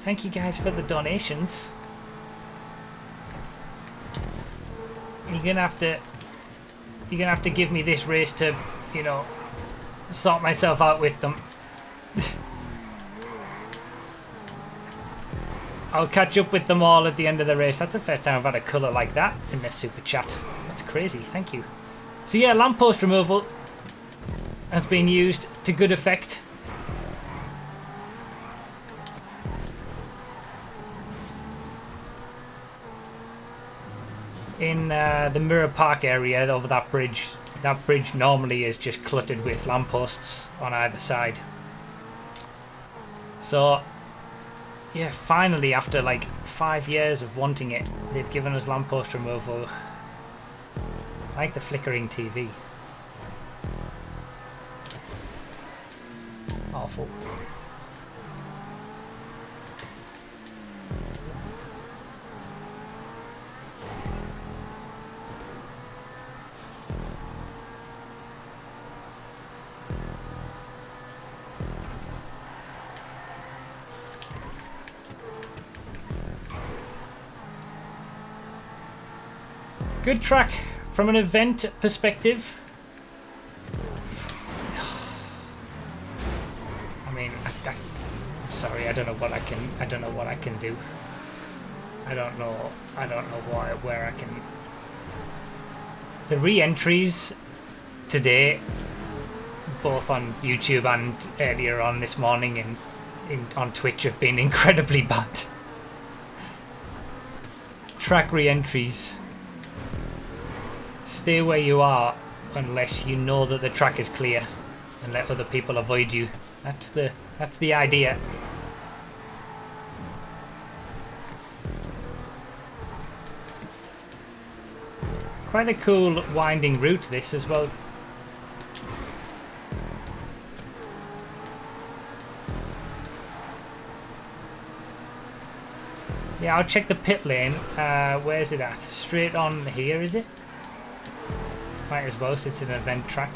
Thank you guys for the donations. You're gonna have to give me this race to, you know, sort myself out with them. I'll catch up with them all at the end of the race. That's the first time I've had a colour like that in this super chat. That's crazy, thank you. So yeah, lamppost removal has been used to good effect. In the Mirror Park area over that bridge normally is just cluttered with lampposts on either side. So yeah, finally after like 5 years of wanting it, they've given us lamppost removal. I like the flickering TV. Awful. Good track from an event perspective. I mean, I'm sorry, I don't know what I can do. I don't know where I can. The re-entries today, both on YouTube and earlier on this morning on Twitch, have been incredibly bad. Track re-entries. Stay where you are unless you know that the track is clear, and let other people avoid you. That's the idea. Quite a cool winding route this as well. Yeah, I'll check the pit lane. Where's it at? Straight on here, is it? Might as well, since it's an event track.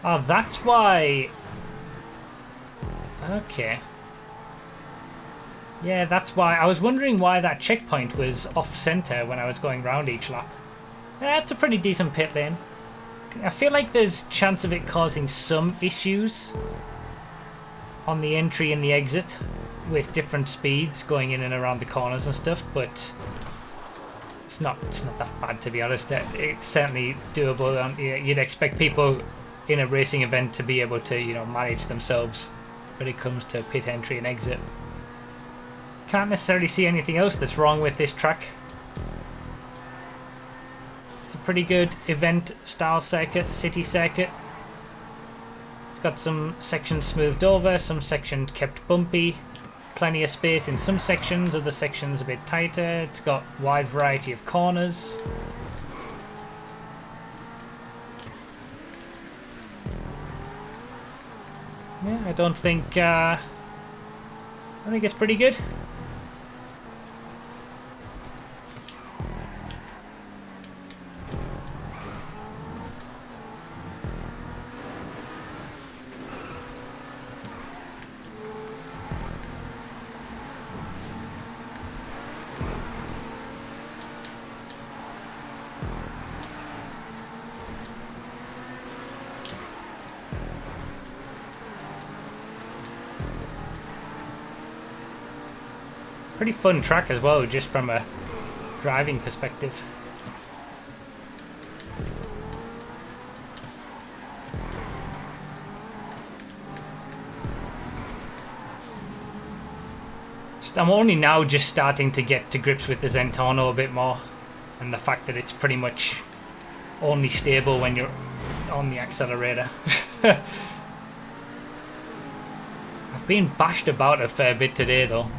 Oh, that's why. Okay. Yeah, that's why. I was wondering why that checkpoint was off-center when I was going round each lap. Yeah, it's a pretty decent pit lane. I feel like there's chance of it causing some issues on the entry and the exit with different speeds going in and around the corners and stuff, but it's not that bad, to be honest. It's certainly doable. You'd expect people in a racing event to be able to, you know, manage themselves when it comes to pit entry and exit. Can't necessarily see anything else that's wrong with this track. It's a pretty good event style circuit, city circuit. It's got some sections smoothed over, some sections kept bumpy, plenty of space in some sections, other sections a bit tighter. It's got a wide variety of corners. Yeah, I think it's pretty good. Pretty fun track as well, just from a driving perspective. I'm only now just starting to get to grips with the Zentorno a bit more, and the fact that it's pretty much only stable when you're on the accelerator. I've been bashed about a fair bit today though.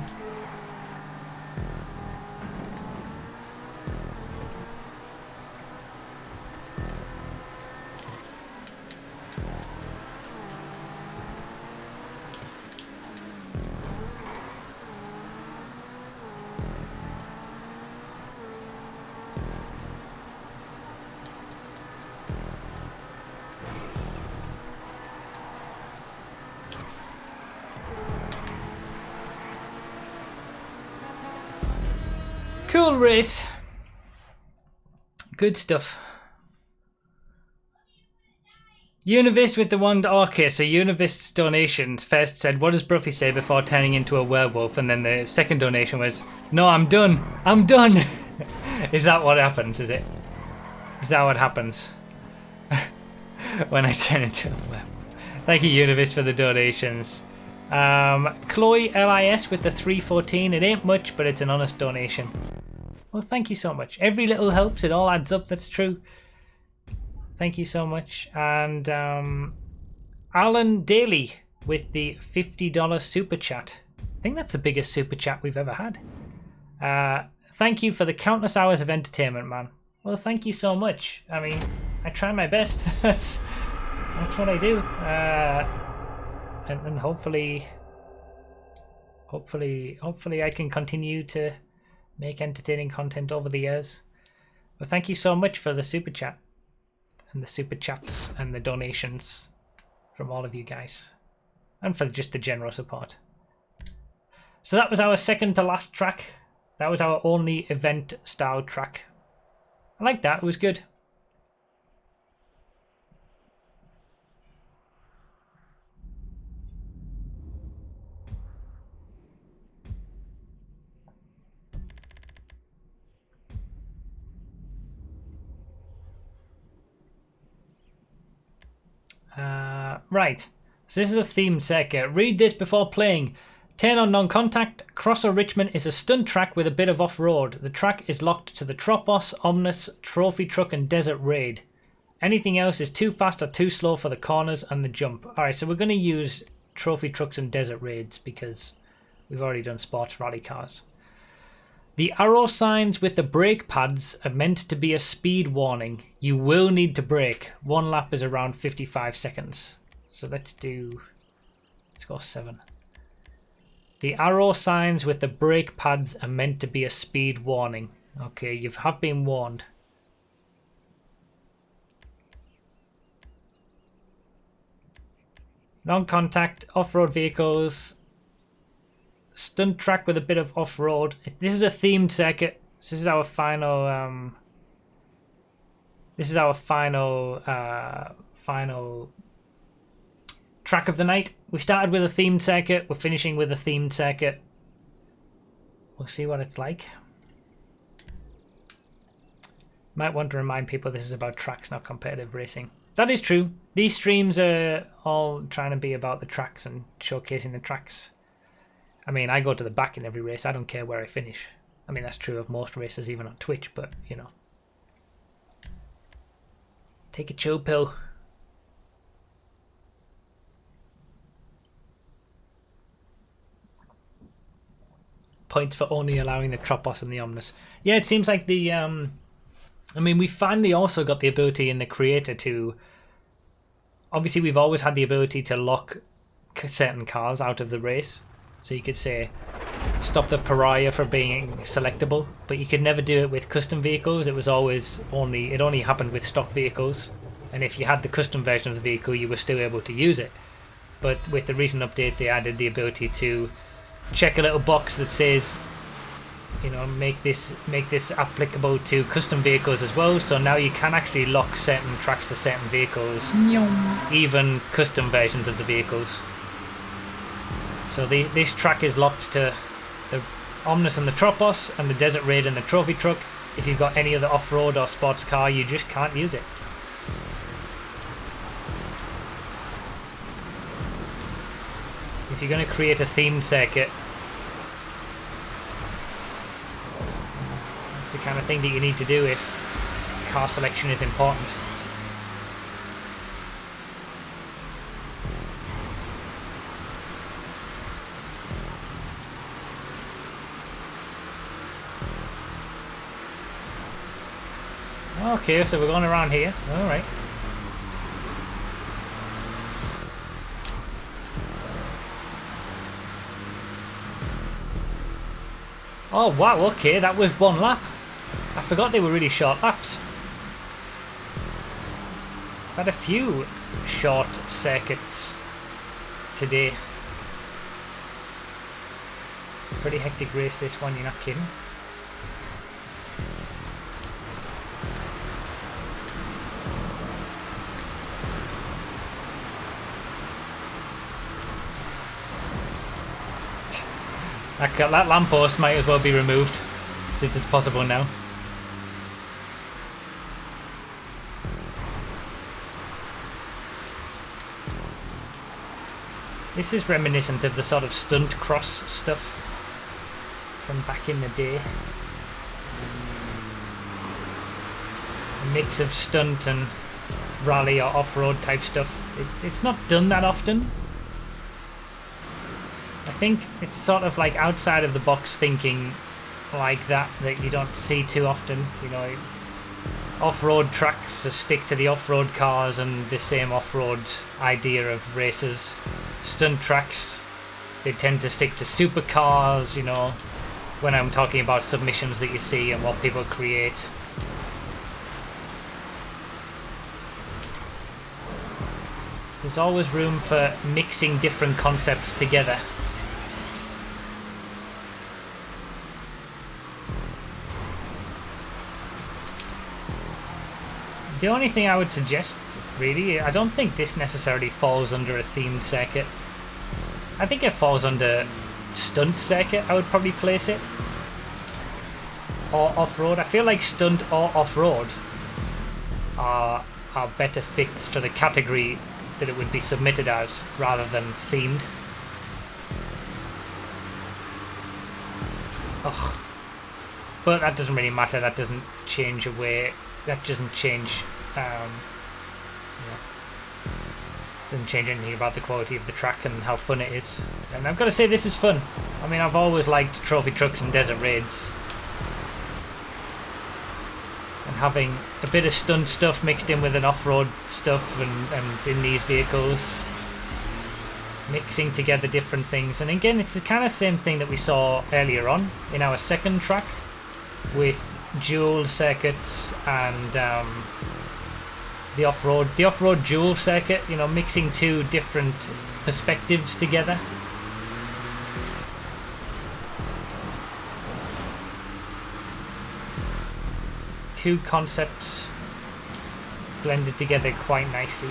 Cool race. Good stuff. Univist with the one. Okay, so Univist's donations first said, "What does Bruffy say before turning into a werewolf?" And then the second donation was, "No, I'm done. I'm done." Is that what happens? Is it? Is that what happens when I turn into a werewolf? Thank you, Univist, for the donations. Chloe LIS with the 314. It ain't much, but it's an honest donation. Well, thank you so much. Every little helps. It all adds up. That's true. Thank you so much. And Alan Daly with the $50 super chat. I think that's the biggest super chat we've ever had. Thank you for the countless hours of entertainment, man. Well, thank you so much. I mean, I try my best. That's what I do. And hopefully I can continue to make entertaining content over the years. But thank you so much for the super chat and the super chats and the donations from all of you guys, and for just the general support. So that was our second to last track. That was our only event style track. I like that. It was good. Right, so this is a themed circuit. Read this before playing. Turn on non-contact. Cross or Richmond is a stunt track with a bit of off-road. The track is locked to the Tropos, Omnis, Trophy Truck and Desert Raid. Anything else is too fast or too slow for the corners and the jump. Alright, so we're going to use Trophy Trucks and Desert Raids because we've already done sports rally cars. The arrow signs with the brake pads are meant to be a speed warning. You will need to brake. One lap is around 55 seconds. So let's go 7. The arrow signs with the brake pads are meant to be a speed warning. Okay, you have been warned. Non-contact, off-road vehicles, stunt track with a bit of off-road. This is a themed circuit. This is our final final track of the night. We started with a themed circuit. We're finishing with a themed circuit. We'll see what it's like. Might want to remind people this is about tracks, not competitive racing. That is true. These streams are all trying to be about the tracks and showcasing the tracks. I mean, I go to the back in every race. I don't care where I finish. I mean, that's true of most races, even on Twitch, but, you know. Take a chill pill. Points for only allowing the Tropos and the Omnus. Yeah, it seems like the... I mean, we finally also got the ability in the creator to... Obviously, we've always had the ability to lock certain cars out of the race. So you could say, stop the pariah for being selectable. But you could never do it with custom vehicles. It was always only... It only happened with stock vehicles. And if you had the custom version of the vehicle, you were still able to use it. But with the recent update, they added the ability to check a little box that says... You know, make this applicable to custom vehicles as well. So now you can actually lock certain tracks to certain vehicles, even custom versions of the vehicles. So this track is locked to the Omnus and the Tropos and the Desert Raid and the Trophy Truck. If you've got any other off-road or sports car, you just can't use it. If you're going to create a themed circuit, the kind of thing that you need to do if car selection is important. Okay, so we're going around here. Alright. Oh wow, okay, that was one lap. I forgot they were really short laps. Had a few short circuits today. Pretty hectic race this one, you're not kidding. That lamppost might as well be removed, since it's possible now. This is reminiscent of the sort of stunt cross stuff from back in the day. A mix of stunt and rally or off-road type stuff. It's not done that often. I think it's sort of like outside of the box thinking like that you don't see too often. You know, off-road tracks stick to the off-road cars and the same off-road idea of races. Stunt tracks, they tend to stick to supercars, you know, when I'm talking about submissions that you see and what people create. There's always room for mixing different concepts together. The only thing I would suggest, really, I don't think this necessarily falls under a themed circuit. I think it falls under stunt circuit, I would probably place it. Or off-road. I feel like stunt or off-road are better fits for the category that it would be submitted as, rather than themed. Ugh. But that doesn't really matter, that doesn't change away, that doesn't change doesn't change anything about the quality of the track and how fun it is. And I've got to say, this is fun. I mean, I've always liked trophy trucks and desert raids. And having a bit of stunt stuff mixed in with an off-road stuff and in these vehicles. Mixing together different things. And again, it's the kind of same thing that we saw earlier on in our second track with dual circuits and the off-road dual circuit, you know, mixing two different perspectives together. Two concepts blended together quite nicely.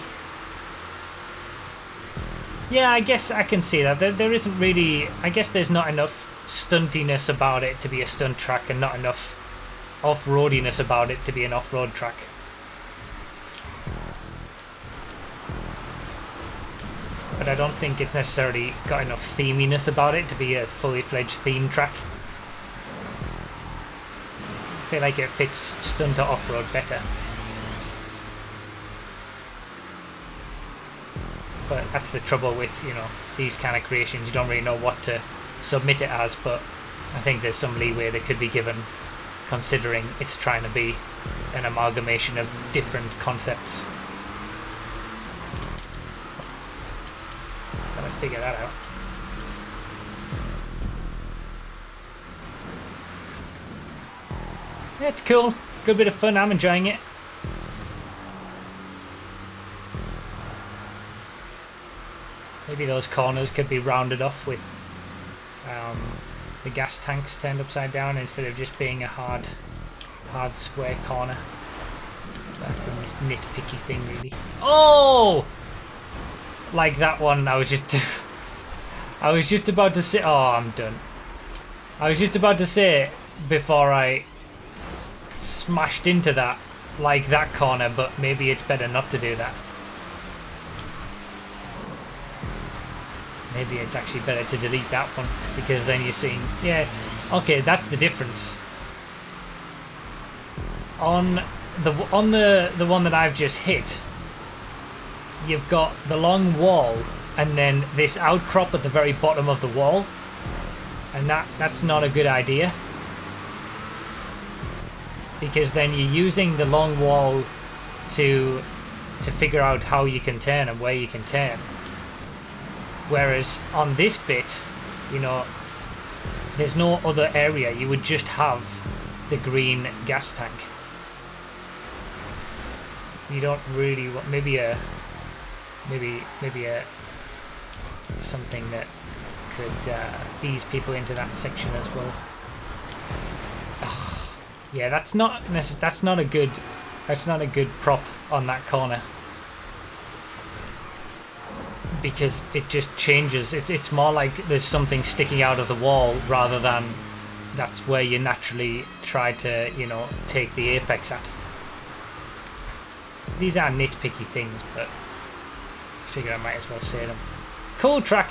Yeah, I guess I can see that. There isn't really... I guess there's not enough stuntiness about it to be a stunt track and not enough off-roadiness about it to be an off-road track. But I don't think it's necessarily got enough theminess about it to be a fully fledged theme track. I feel like it fits stunt or off-road better. But that's the trouble with, you know, these kind of creations. You don't really know what to submit it as, but I think there's some leeway that could be given considering it's trying to be an amalgamation of different concepts. Gotta figure that out. Yeah, it's cool. Good bit of fun. I'm enjoying it. Maybe those corners could be rounded off with the gas tanks turned upside down instead of just being a hard square corner. That's a nitpicky thing, really. Oh! Like that one, I was just about to say... Oh, I'm done. I was just about to say before I smashed into that, like that corner, but maybe it's better not to do that. Maybe it's actually better to delete that one, because then you're seeing, yeah, okay, that's the difference. On the one that I've just hit, you've got the long wall and then this outcrop at the very bottom of the wall, and that's not a good idea, because then you're using the long wall to figure out how you can turn and where you can turn. Whereas on this bit, you know, there's no other area. You would just have the green gas tank. You don't really want maybe a something that could ease people into that section as well. Ugh. Yeah, that's not a good prop on that corner. Because it just changes. It's more like there's something sticking out of the wall rather than that's where you naturally try to, you know, take the apex at. These are nitpicky things, but I figure I might as well say them. Cool track.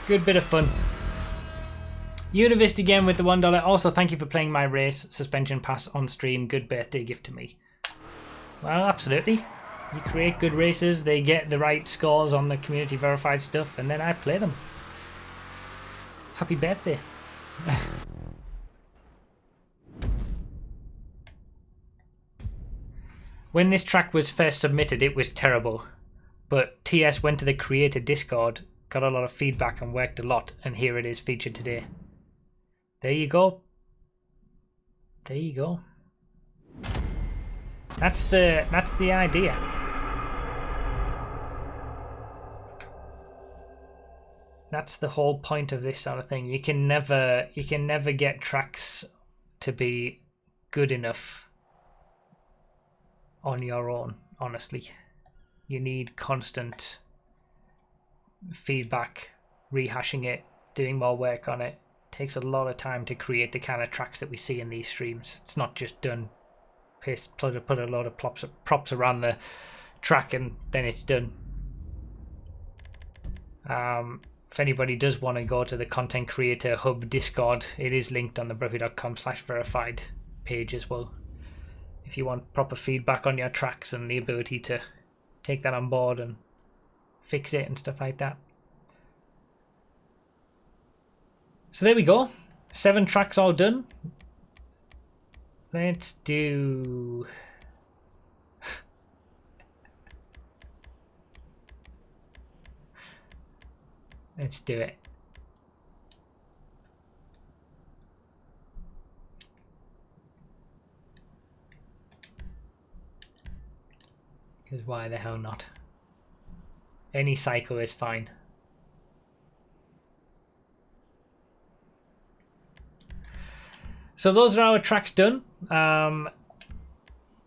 Good bit of fun. Univist again with the $1. Also, thank you for playing my race suspension pass on stream. Good birthday gift to me. Well, absolutely. You create good races, they get the right scores on the community verified stuff, and then I play them. Happy birthday. When this track was first submitted, it was terrible. But TS went to the creator Discord, got a lot of feedback and worked a lot, and here it is featured today. There you go. There you go. That's the idea. That's the whole point of this sort of thing. You can never get tracks to be good enough on your own, honestly. You need constant feedback, rehashing it, doing more work on it. Takes a lot of time to create the kind of tracks that we see in these streams. It's not just done, put a load of props around the track and then it's done. If anybody does want to go to the Content Creator Hub Discord, it is linked on the bruffy.com/verified page as well. If you want proper feedback on your tracks and the ability to take that on board and fix it and stuff like that. So there we go. 7 tracks all done. Let's do... Let's do it. Because why the hell not? Any cycle is fine. So those are our tracks done.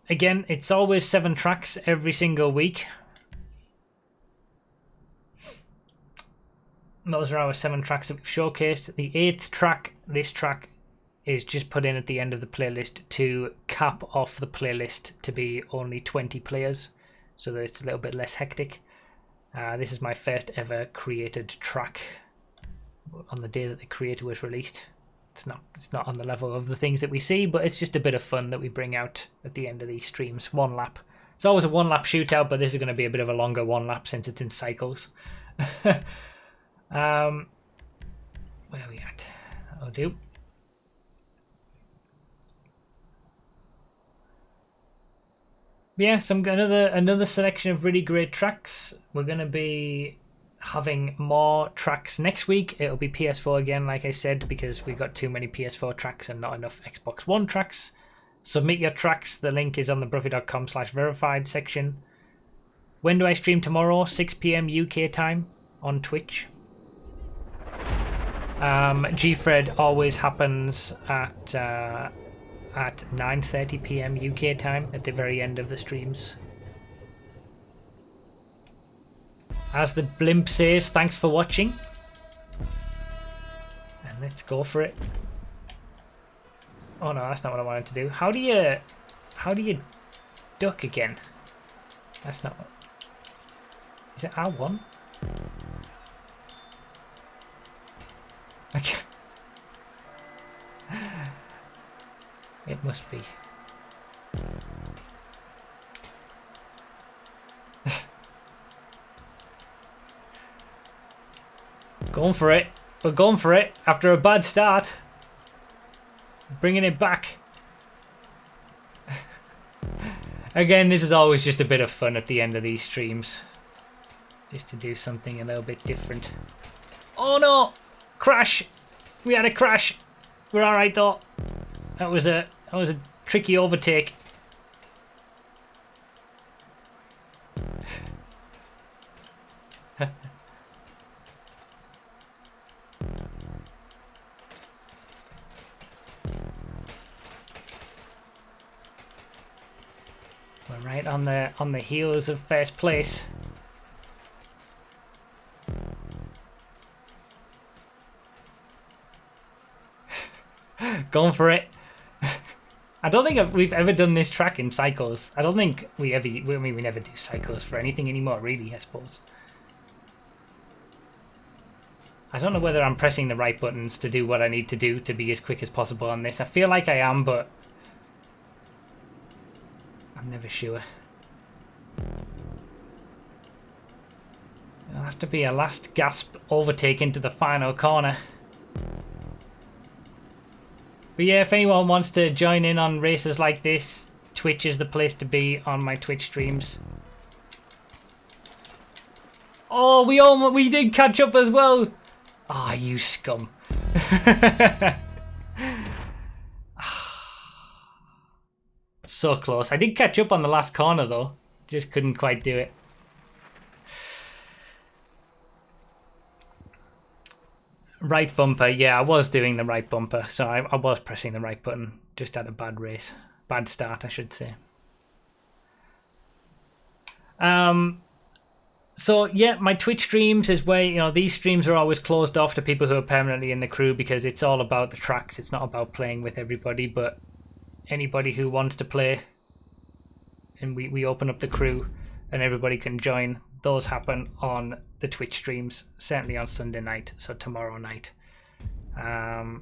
Again, it's always 7 tracks every single week. Those are our 7 tracks that we've showcased. The 8th track, this track, is just put in at the end of the playlist to cap off the playlist to be only 20 players, so that it's a little bit less hectic. This is my first ever created track on the day that the creator was released. It's not on the level of the things that we see, but it's just a bit of fun that we bring out at the end of these streams. 1 lap. It's always a 1 lap shootout, but this is going to be a bit of a longer 1 lap since it's in cycles. Where are we at? That'll do. Yeah, another selection of really great tracks. We're going to be having more tracks next week. It'll be PS4 again, like I said, because we got too many PS4 tracks and not enough Xbox One tracks. Submit your tracks. The link is on the bruffy.com/verified section. When do I stream tomorrow? 6 PM UK time on Twitch. GFred always happens at 9:30 PM UK time at the very end of the streams. As the blimp says, thanks for watching. And let's go for it. Oh no, that's not what I wanted to do. How do you duck again? That's not what... Is it R1? Okay. It must be. Going for it. We're going for it after a bad start. Bringing it back. Again, this is always just a bit of fun at the end of these streams. Just to do something a little bit different. Oh no! Crash! We had a crash. We're alright though. That was a tricky overtake. We're right on the heels of first place. Going for it. I don't think we've ever done this track in cycles. I don't think we ever... I mean, we never do cycles for anything anymore, really, I suppose. I don't know whether I'm pressing the right buttons to do what I need to do to be as quick as possible on this. I feel like I am, but... I'm never sure. It'll have to be a last gasp overtake into the final corner. But yeah, if anyone wants to join in on races like this, Twitch is the place to be on my Twitch streams. Oh, we did catch up as well. Ah, you scum. So close. I did catch up on the last corner though. Just couldn't quite do it. Right bumper. Yeah, I was doing the right bumper. So I was pressing the right button. Just had a bad race. Bad start, I should say. So yeah, my Twitch streams is where, you know, these streams are always closed off to people who are permanently in the crew because it's all about the tracks. It's not about playing with everybody, but anybody who wants to play, and we open up the crew and everybody can join. Those happen on the Twitch streams, certainly on Sunday night, so tomorrow night. But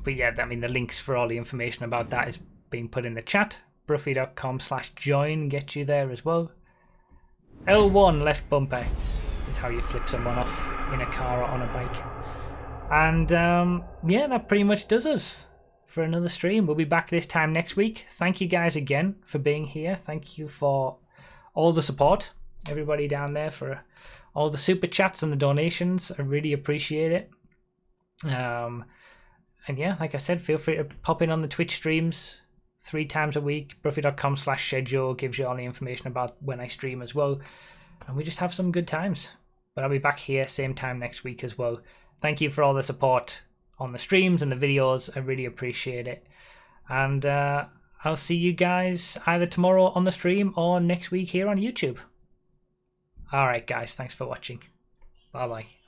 yeah, I mean, the links for all the information about that is being put in the chat. bruffy.com/join gets you there as well. L1 left bumper is how you flip someone off in a car or on a bike. And yeah, that pretty much does us for another stream. We'll be back this time next week. Thank you guys again for being here. Thank you for all the support, everybody down there, for all the super chats and the donations. I really appreciate it. And yeah, like I said, feel free to pop in on the Twitch streams, 3 times a week. Bruffy.com/schedule gives you all the information about when I stream as well. And we just have some good times. But I'll be back here same time next week as well. Thank you for all the support on the streams and the videos. I really appreciate it. And I'll see you guys either tomorrow on the stream or next week here on YouTube. Alright guys, thanks for watching. Bye bye.